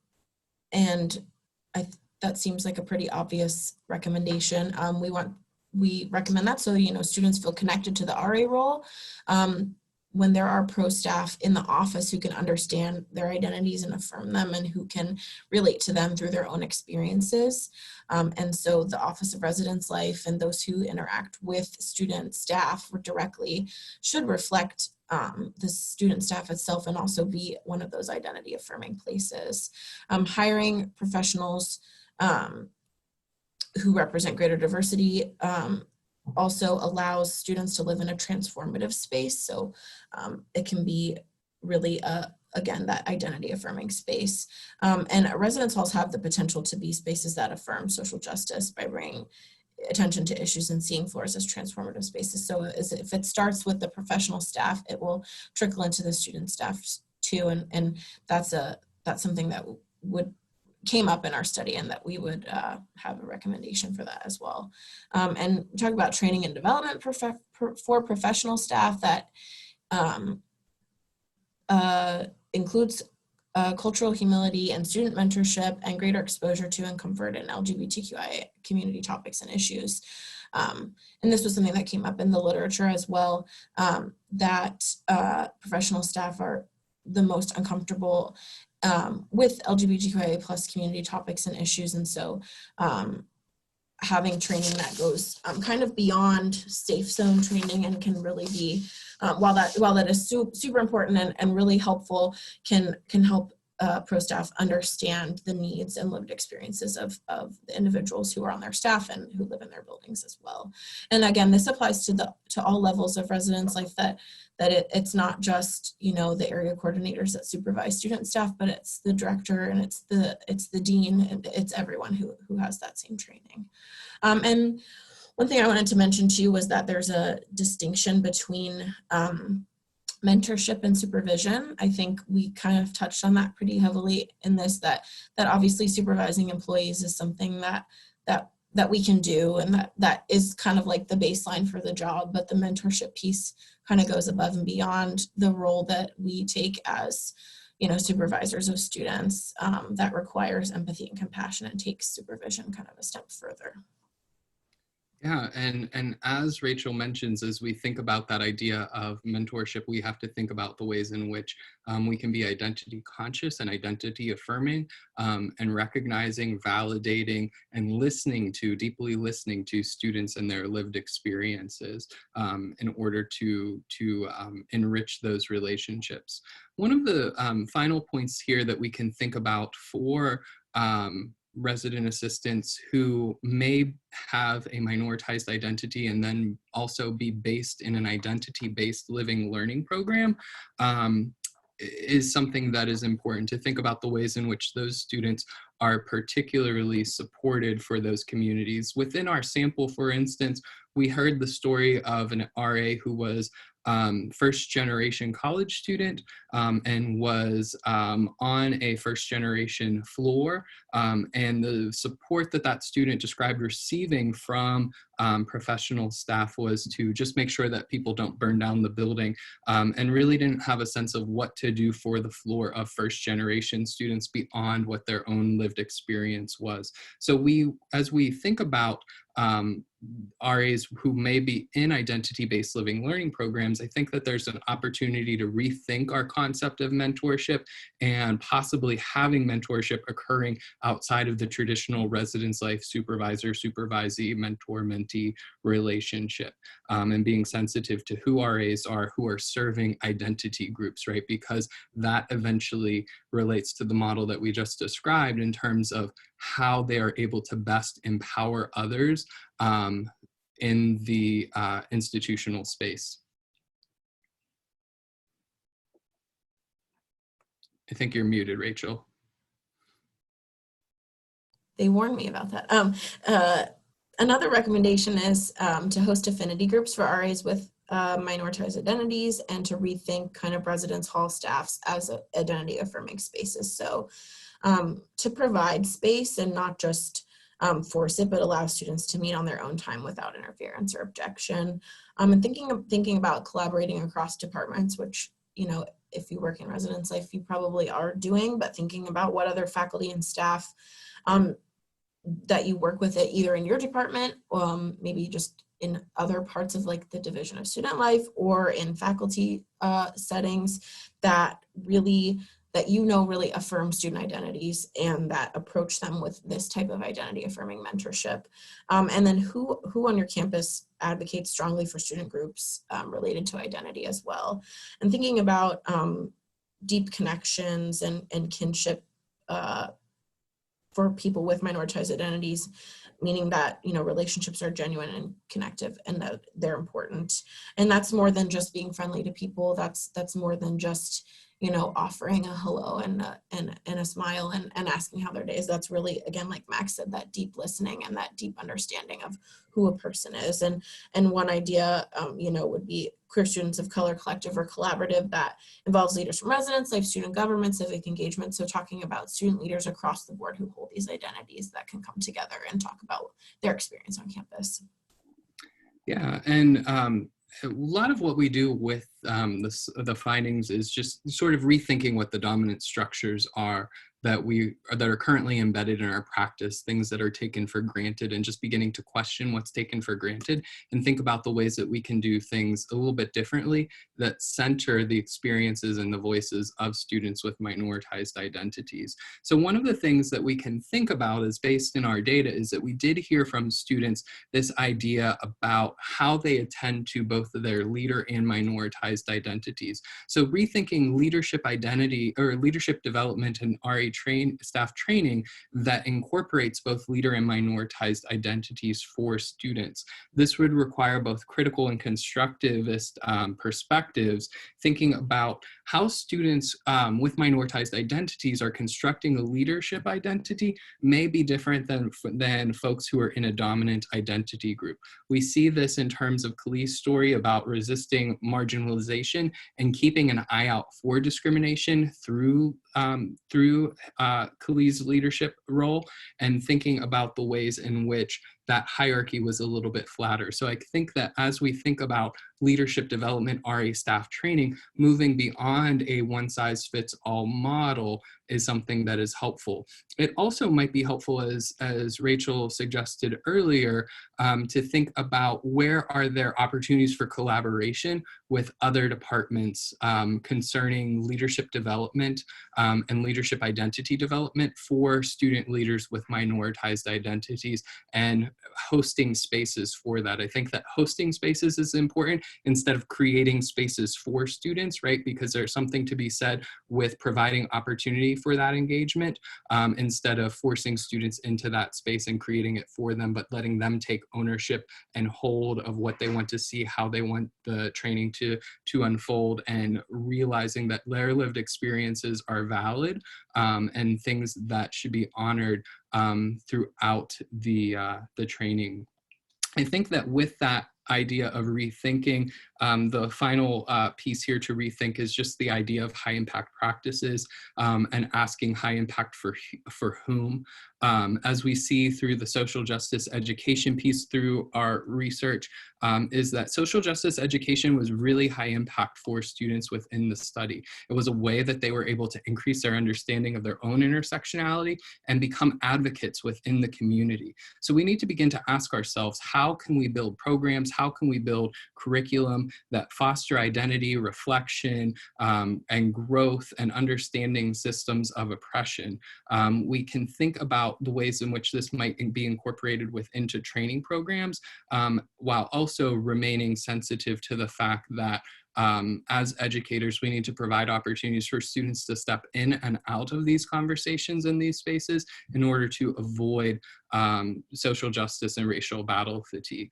that seems like a pretty obvious recommendation. We recommend that so, students feel connected to the RA role. When there are pro staff in the office who can understand their identities and affirm them and who can relate to them through their own experiences. And so the Office of Residence Life and those who interact with student staff directly should reflect the student staff itself and also be one of those identity affirming places. Hiring professionals who represent greater diversity also allows students to live in a transformative space. So it can be really, again, that identity affirming space. And residence halls have the potential to be spaces that affirm social justice by bringing attention to issues and seeing floors as transformative spaces. So if it starts with the professional staff, it will trickle into the student staff too. And that's something that came up in our study and that we would have a recommendation for that as well. And talk about training and development for professional staff that includes cultural humility and student mentorship and greater exposure to and comfort in LGBTQI community topics and issues. And this was something that came up in the literature as well, that professional staff are the most uncomfortable with LGBTQIA plus community topics and issues. And so having training that goes kind of beyond safe zone training and can really be, while that is super important and really helpful, can help pro staff understand the needs and lived experiences of the individuals who are on their staff and who live in their buildings as well. And again, this applies to all levels of residence life, that it's not just, you know, the area coordinators that supervise student staff, but it's the director and it's the dean, and it's everyone who has that same training. And one thing I wanted to mention too was that there's a distinction between mentorship and supervision. I think we kind of touched on that pretty heavily in this, that obviously supervising employees is something that we can do, and that is kind of like the baseline for the job, but the mentorship piece kind of goes above and beyond the role that we take as, you know, supervisors of students, that requires empathy and compassion and takes supervision kind of a step further. Yeah, and as Rachel mentions, as we think about that idea of mentorship, we have to think about the ways in which we can be identity conscious and identity affirming, and recognizing, validating, and deeply listening to students and their lived experiences in order to enrich those relationships. One of the final points here that we can think about for resident assistants who may have a minoritized identity and then also be based in an identity-based living learning program is something that is important to think about, the ways in which those students are particularly supported for those communities. Within our sample, for instance, we heard the story of an RA who was first generation college student and was on a first generation floor, and the support that student described receiving from professional staff was to just make sure that people don't burn down the building, and really didn't have a sense of what to do for the floor of first generation students beyond what their own lived experience was. So as we think about RAs who may be in identity-based living learning programs, I think that there's an opportunity to rethink our concept of mentorship, and possibly having mentorship occurring outside of the traditional residence life supervisor, supervisee, mentor, mentee relationship, and being sensitive to who RAs are who are serving identity groups, right? Because that eventually relates to the model that we just described in terms of how they are able to best empower others in the institutional space. I think you're muted, Rachel. They warned me about that. Another recommendation is to host affinity groups for RAs with minoritized identities, and to rethink kind of residence hall staffs as identity affirming spaces. So to provide space and not just force it, but allow students to meet on their own time without interference or objection. And thinking about collaborating across departments, which, you know, if you work in residence life, you probably are doing, but thinking about what other faculty and staff that you work with, it either in your department, maybe just in other parts of like the division of student life, or in faculty settings that really affirm student identities and that approach them with this type of identity affirming mentorship. And then who on your campus advocates strongly for student groups related to identity as well. And thinking about deep connections and kinship for people with minoritized identities, meaning that, you know, relationships are genuine and connective and that they're important. And that's more than just being friendly to people. That's more than just, you know, offering a hello and a smile and asking how their day is. That's really, again, like Max said, that deep listening and that deep understanding of who a person is. And one idea, you know, would be Queer Students of Color Collective or Collaborative that involves leaders from residence life, student government, civic engagement. So talking about student leaders across the board who hold these identities that can come together and talk about their experience on campus. Yeah, and a lot of what we do with the findings is just sort of rethinking what the dominant structures are that are currently embedded in our practice, things that are taken for granted, and just beginning to question what's taken for granted and think about the ways that we can do things a little bit differently that center the experiences and the voices of students with minoritized identities. So one of the things that we can think about is based in our data is that we did hear from students this idea about how they attend to both their leader and minoritized identities. So rethinking leadership identity or leadership development and RA staff training that incorporates both leader and minoritized identities for students. This would require both critical and constructivist perspectives, thinking about how students with minoritized identities are constructing a leadership identity may be different than folks who are in a dominant identity group. We see this in terms of Khalil's story about resisting marginalization and keeping an eye out for discrimination through Khalil's leadership role, and thinking about the ways in which that hierarchy was a little bit flatter. So I think that as we think about leadership development, RA staff training, moving beyond a one-size-fits-all model is something that is helpful. It also might be helpful, as Rachel suggested earlier, to think about where are there opportunities for collaboration with other departments concerning leadership development and leadership identity development for student leaders with minoritized identities, and hosting spaces for that. I think that hosting spaces is important instead of creating spaces for students, right? Because there's something to be said with providing opportunity for that engagement instead of forcing students into that space and creating it for them, but letting them take ownership and hold of what they want to see, how they want the training to unfold, and realizing that their lived experiences are valid and things that should be honored throughout the training. I think that with that idea of rethinking, the final piece here to rethink is just the idea of high impact practices and asking high impact for whom. As we see through the social justice education piece through our research, is that social justice education was really high impact for students within the study. It was a way that they were able to increase their understanding of their own intersectionality and become advocates within the community. So we need to begin to ask ourselves, how can we build programs? How can we build curriculum that foster identity, reflection, and growth, and understanding systems of oppression? We can think about the ways in which this might be incorporated into training programs, while also remaining sensitive to the fact that as educators, we need to provide opportunities for students to step in and out of these conversations in these spaces in order to avoid social justice and racial battle fatigue.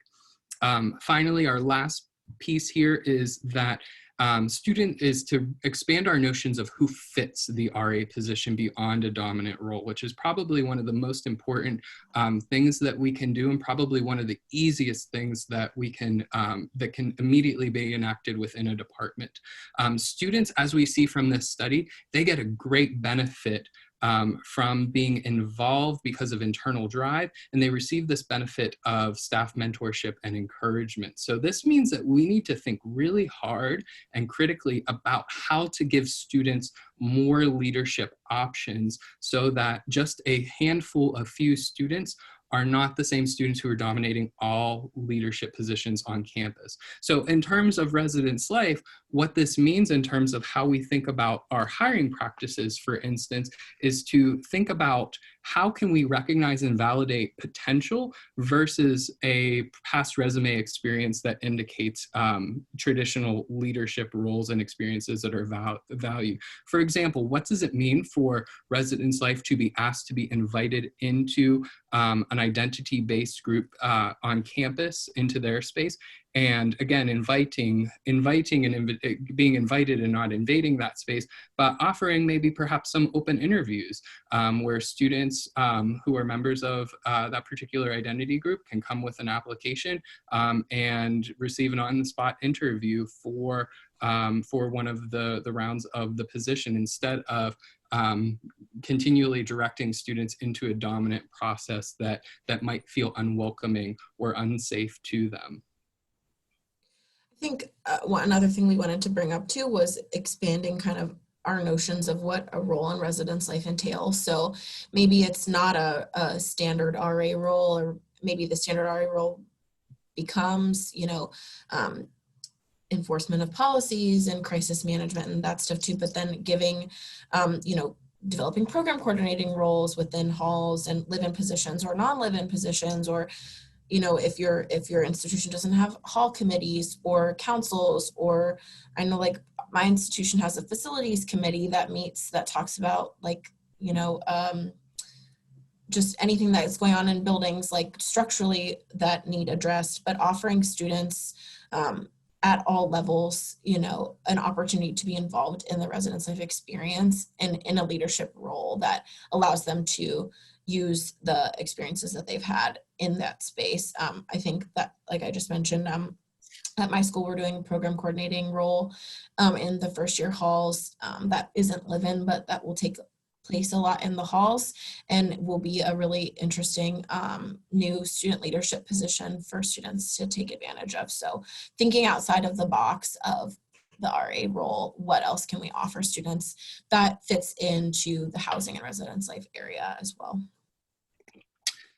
Finally, our last piece here is that to expand our notions of who fits the RA position beyond a dominant role, which is probably one of the most important things that we can do, and probably one of the easiest things that we can that can immediately be enacted within a department. Students, as we see from this study, they get a great benefit from being involved because of internal drive, and they receive this benefit of staff mentorship and encouragement. So this means that we need to think really hard and critically about how to give students more leadership options so that just a handful of few students are not the same students who are dominating all leadership positions on campus. So in terms of residence life, what this means in terms of how we think about our hiring practices, for instance, is to think about how can we recognize and validate potential versus a past resume experience that indicates traditional leadership roles and experiences that are valued. For example, what does it mean for residence life to be asked to be invited into an identity-based group on campus into their space? And again, inviting and being invited and not invading that space, but offering maybe perhaps some open interviews where students who are members of that particular identity group can come with an application and receive an on-the-spot interview for one of the rounds of the position, instead of continually directing students into a dominant process that might feel unwelcoming or unsafe to them. I think one other thing we wanted to bring up too was expanding kind of our notions of what a role in residence life entails. So maybe it's not a standard RA role, or maybe the standard RA role becomes, enforcement of policies and crisis management and that stuff too, but then giving, developing program coordinating roles within halls and live-in positions or non-live-in positions, or if your institution doesn't have hall committees or councils, or I know like my institution has a facilities committee that meets, that talks about just anything that is going on in buildings, like structurally, that need addressed, but offering students at all levels, an opportunity to be involved in the residence life experience and in a leadership role that allows them to use the experiences that they've had in that space. I think that, like I just mentioned, at my school, we're doing a program coordinating role in the first year halls that isn't live-in, but that will take place a lot in the halls and will be a really interesting new student leadership position for students to take advantage of. So thinking outside of the box of the RA role, what else can we offer students that fits into the housing and residence life area as well?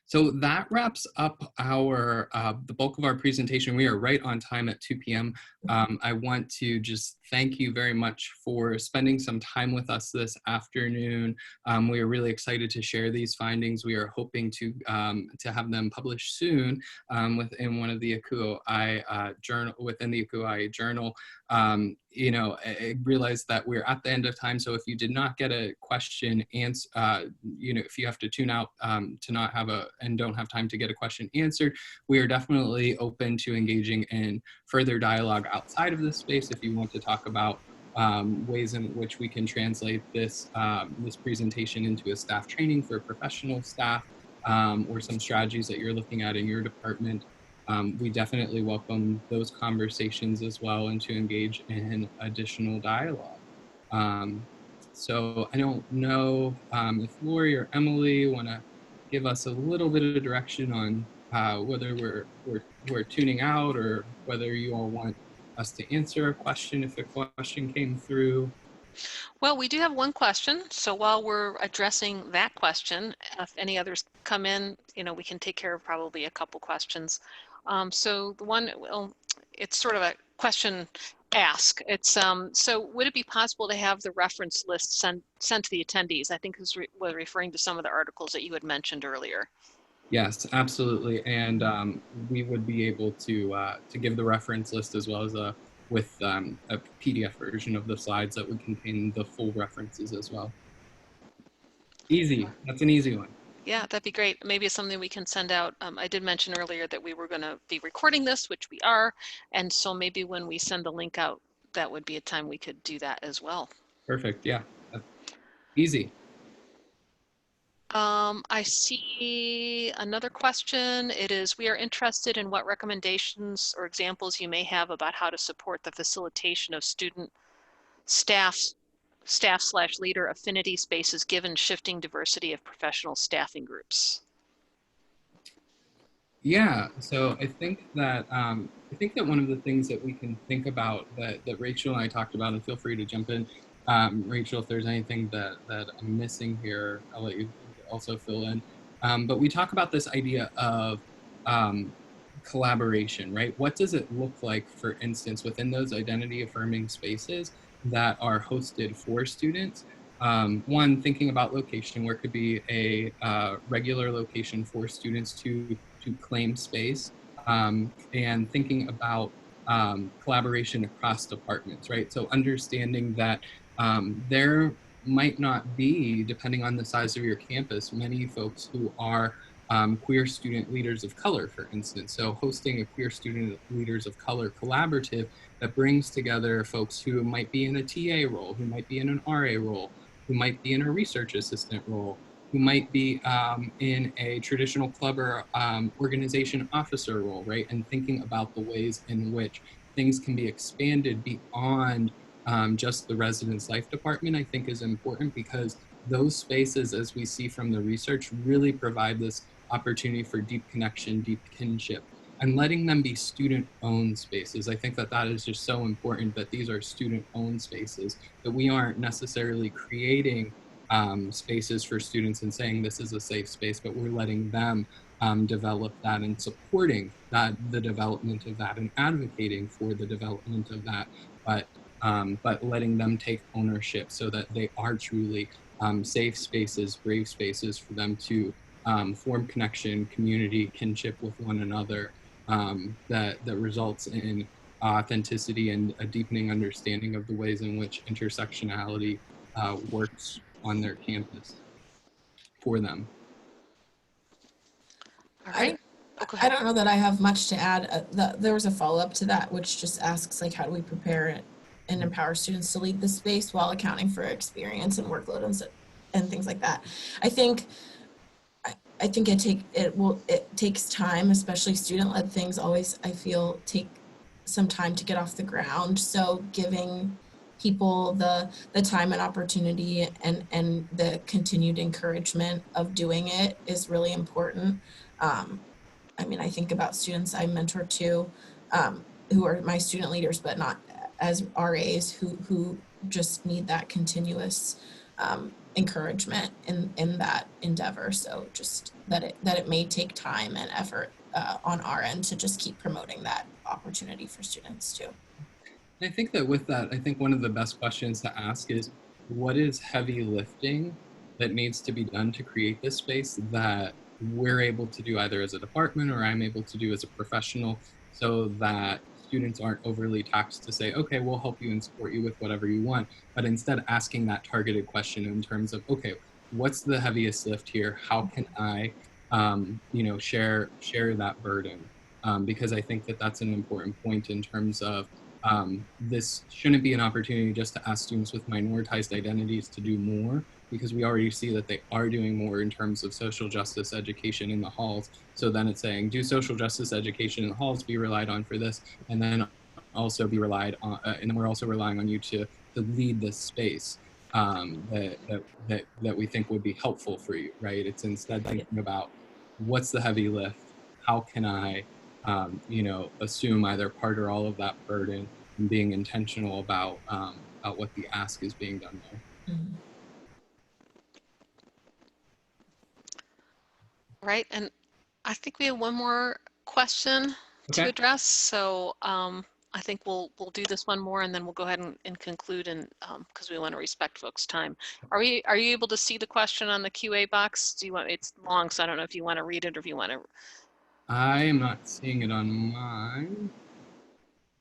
So that wraps up our the bulk of our presentation. We are right on time at 2 p.m. I want to just thank you very much for spending some time with us this afternoon. We are really excited to share these findings. We are hoping to have them published soon within one of the ACUI journal, within the ACUI journal. I realize that we're at the end of time, so if you did not get a question answered, if you have to tune out to not have and don't have time to get a question answered, we are definitely open to engaging in further dialogue outside of this space. If you want to talk about ways in which we can translate this presentation into a staff training for professional staff, or some strategies that you're looking at in your department, we definitely welcome those conversations as well, and to engage in additional dialogue. So I don't know if Lori or Emily want to give us a little bit of direction on whether we're tuning out, or whether you all want us to answer a question if a question came through. Well, we do have one question. So while we're addressing that question, if any others come in, we can take care of probably a couple questions. So the one, it's sort of a question ask. It's so would it be possible to have the reference list sent to the attendees? I think this was referring to some of the articles that you had mentioned earlier. Yes, absolutely, and we would be able to give the reference list, as well as a PDF version of the slides that would contain the full references as well. Easy, that's an easy one. Yeah, that'd be great. Maybe it's something we can send out. I did mention earlier that we were going to be recording this, which we are, and so maybe when we send the link out, that would be a time we could do that as well. Perfect, yeah, that's easy. I see another question. It is, we are interested in what recommendations or examples you may have about how to support the facilitation of student staff/leader affinity spaces given shifting diversity of professional staffing groups. Yeah, so I think that one of the things that we can think about that Rachel and I talked about, and feel free to jump in, Rachel, if there's anything that I'm missing here, I'll let you also fill in. But we talk about this idea of collaboration, right? What does it look like, for instance, within those identity-affirming spaces that are hosted for students? One, thinking about location, where it could be a regular location for students to claim space, and thinking about collaboration across departments, right? So understanding that there might not be, depending on the size of your campus, many folks who are queer student leaders of color, for instance. So hosting a queer student leaders of color collaborative that brings together folks who might be in a TA role, who might be in an RA role, who might be in a research assistant role, who might be in a traditional club or organization officer role, right? And thinking about the ways in which things can be expanded beyond just the residence life department, I think is important, because those spaces, as we see from the research, really provide this opportunity for deep connection, deep kinship. and letting them be student-owned spaces. I think that that is just so important, that these are student-owned spaces, that we aren't necessarily creating spaces for students and saying this is a safe space, but we're letting them develop that and supporting that, the development of that, and advocating for the development of that, but letting them take ownership so that they are truly safe spaces, brave spaces for them to form connection, community, kinship with one another, that results in authenticity and a deepening understanding of the ways in which intersectionality works on their campus for them. All right. Oh, go I ahead. don't know that I have much to add. There was a follow-up to that, which just asks, like, how do we prepare and empower students to lead the space while accounting for experience and workload and things like that. I think it takes time, especially student-led things always, I feel, take some time to get off the ground. So giving people the time and opportunity and the continued encouragement of doing it is really important. I mean, I think about students I mentor too, who are my student leaders, but not as RAs, who just need that continuous encouragement in that endeavor. So just that it may take time and effort on our end to just keep promoting that opportunity for students too. I think that with that, I think one of the best questions to ask is, what is heavy lifting that needs to be done to create this space that we're able to do either as a department or I'm able to do as a professional, so that students aren't overly taxed to say, okay, we'll help you and support you with whatever you want, but instead asking that targeted question in terms of, okay, what's the heaviest lift here? How can I, share that burden? Because I think that that's an important point in terms of this shouldn't be an opportunity just to ask students with minoritized identities to do more, because we already see that they are doing more in terms of social justice education in the halls. So then it's saying, do social justice education in the halls be relied on for this? And then also be relied on, and then we're also relying on you to lead this space that we think would be helpful for you, right? It's instead thinking about, what's the heavy lift? How can I assume either part or all of that burden, and being intentional about what the ask is being done there. Mhm. Right. And I think we have one more question to Okay. address. So I think we'll do this one more, and then we'll go ahead and conclude, and because we want to respect folks' time. Are you able to see the question on the QA box? Do you want, it's long, so I don't know if you want to read it or if you want to. I am not seeing it on mine.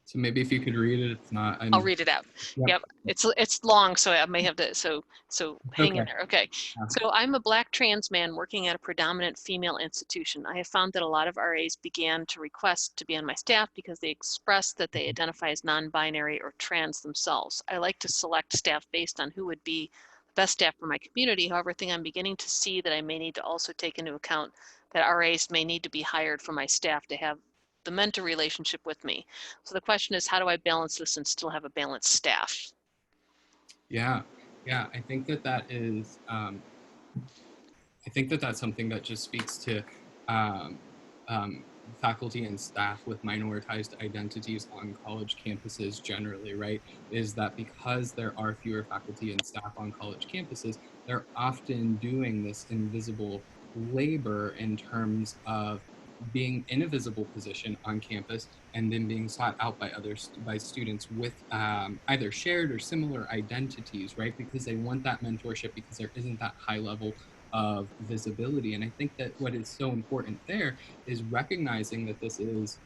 So maybe if you could read it, if not, I'll read it out. Yep. It's long, so I may have to, so hang in Okay. there. Okay. Yeah. So I'm a Black trans man working at a predominant female institution. I have found that a lot of RAs began to request to be on my staff because they express that they identify as non-binary or trans themselves. I like to select staff based on who would be the best staff for my community. However, I think I'm beginning to see that I may need to also take into account that RAs may need to be hired for my staff to have the mentor relationship with me. So the question is, how do I balance this and still have a balanced staff? Yeah. I think that is. I think that that's something that just speaks to um, faculty and staff with minoritized identities on college campuses generally, right? Is that because there are fewer faculty and staff on college campuses, they're often doing this invisible labor in terms of being in a visible position on campus and then being sought out by by students with either shared or similar identities, right? Because they want that mentorship, because there isn't that high level of visibility. And I think that what is so important there is recognizing that this is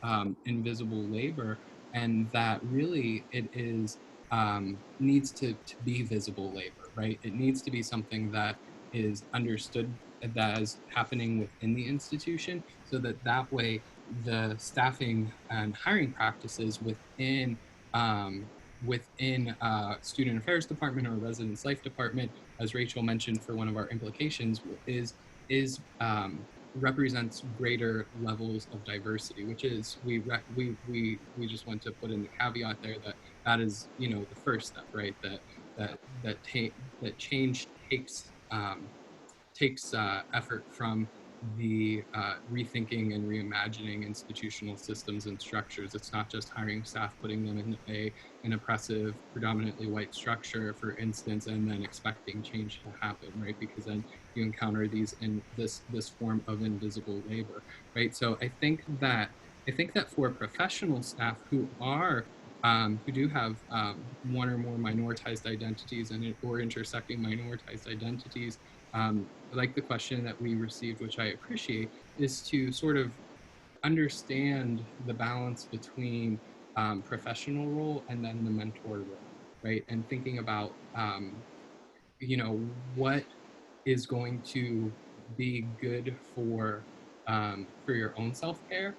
invisible labor, and that really it is needs to be visible labor, right? It needs to be something that is understood that is happening within the institution, so that that way the staffing and hiring practices within student affairs department or residence life department, as Rachel mentioned for one of our implications, is represents greater levels of diversity, which is we just want to put in the caveat there that that is the first step, right? That change takes effort from the rethinking and reimagining institutional systems and structures. It's not just hiring staff, putting them in an oppressive, predominantly white structure, for instance, and then expecting change to happen, right? Because then you encounter this form of invisible labor, right? So I think that for professional staff who do have one or more minoritized identities or intersecting minoritized identities, like the question that we received, which I appreciate, is to sort of understand the balance between professional role and then the mentor role, right? And thinking about, what is going to be good for your own self-care,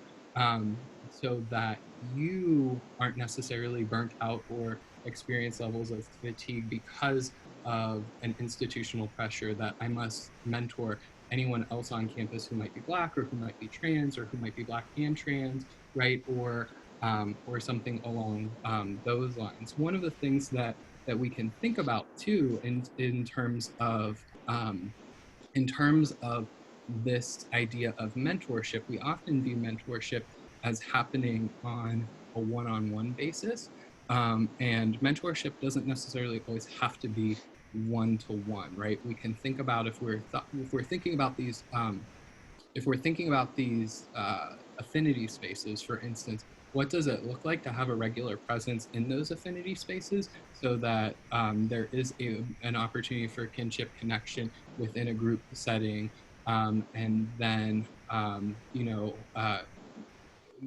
so that you aren't necessarily burnt out or experience levels of fatigue because of an institutional pressure that I must mentor anyone else on campus who might be Black or who might be trans or who might be Black and trans, right? Or something along those lines. One of the things that we can think about too, in terms of this idea of mentorship, we often view mentorship as happening on a one-on-one basis. And mentorship doesn't necessarily always have to be one-to-one, right? We can think about, if we're thinking about these affinity spaces, for instance, what does it look like to have a regular presence in those affinity spaces so that there is an opportunity for kinship connection within a group setting, and then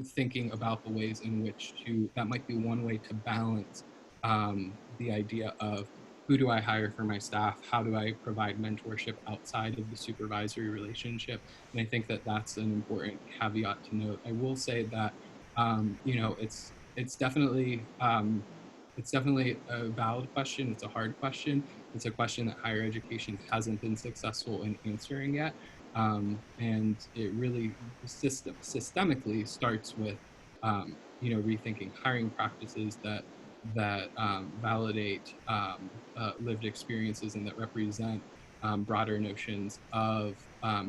thinking about the ways in which that might be one way to balance the idea of, who do I hire for my staff? How do I provide mentorship outside of the supervisory relationship? And I think that that's an important caveat to note. I will say that, it's definitely a valid question. It's a hard question. It's a question that higher education hasn't been successful in answering yet. And it really systemically starts with, rethinking hiring practices that validate lived experiences and that represent broader notions of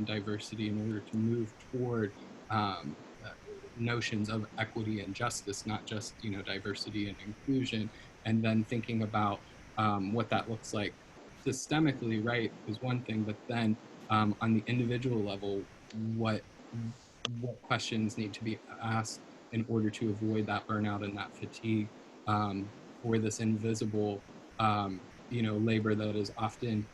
diversity, in order to move toward notions of equity and justice, not just diversity and inclusion. And then thinking about what that looks like systemically, right, is one thing, but then on the individual level, what questions need to be asked in order to avoid that burnout and that fatigue, for this invisible, labor that is often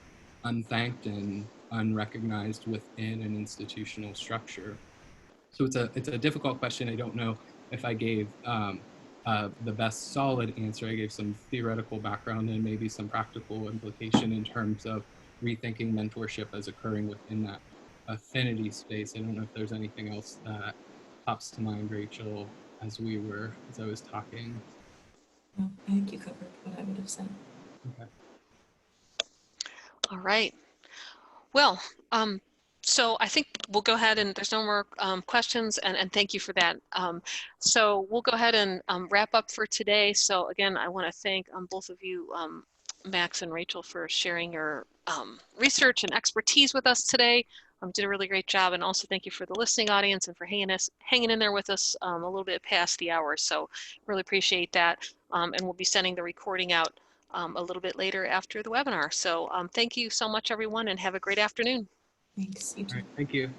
unthanked and unrecognized within an institutional structure. So it's a difficult question. I don't know if I gave the best solid answer. I gave some theoretical background and maybe some practical implication in terms of rethinking mentorship as occurring within that affinity space. I don't know if there's anything else that pops to mind, Rachel, as I was talking. No, I think you covered what I would have said. Okay. All right. Well, so I think we'll go ahead, and there's no more questions, and thank you for that. So we'll go ahead and wrap up for today. So again, I want to thank both of you, Max and Rachel, for sharing your research and expertise with us today. Did a really great job, and also thank you for the listening audience and for hanging in there with us a little bit past the hour. So really appreciate that, and we'll be sending the recording out a little bit later after the webinar. So thank you so much, everyone, and have a great afternoon. Thanks. You too. All right. Thank you.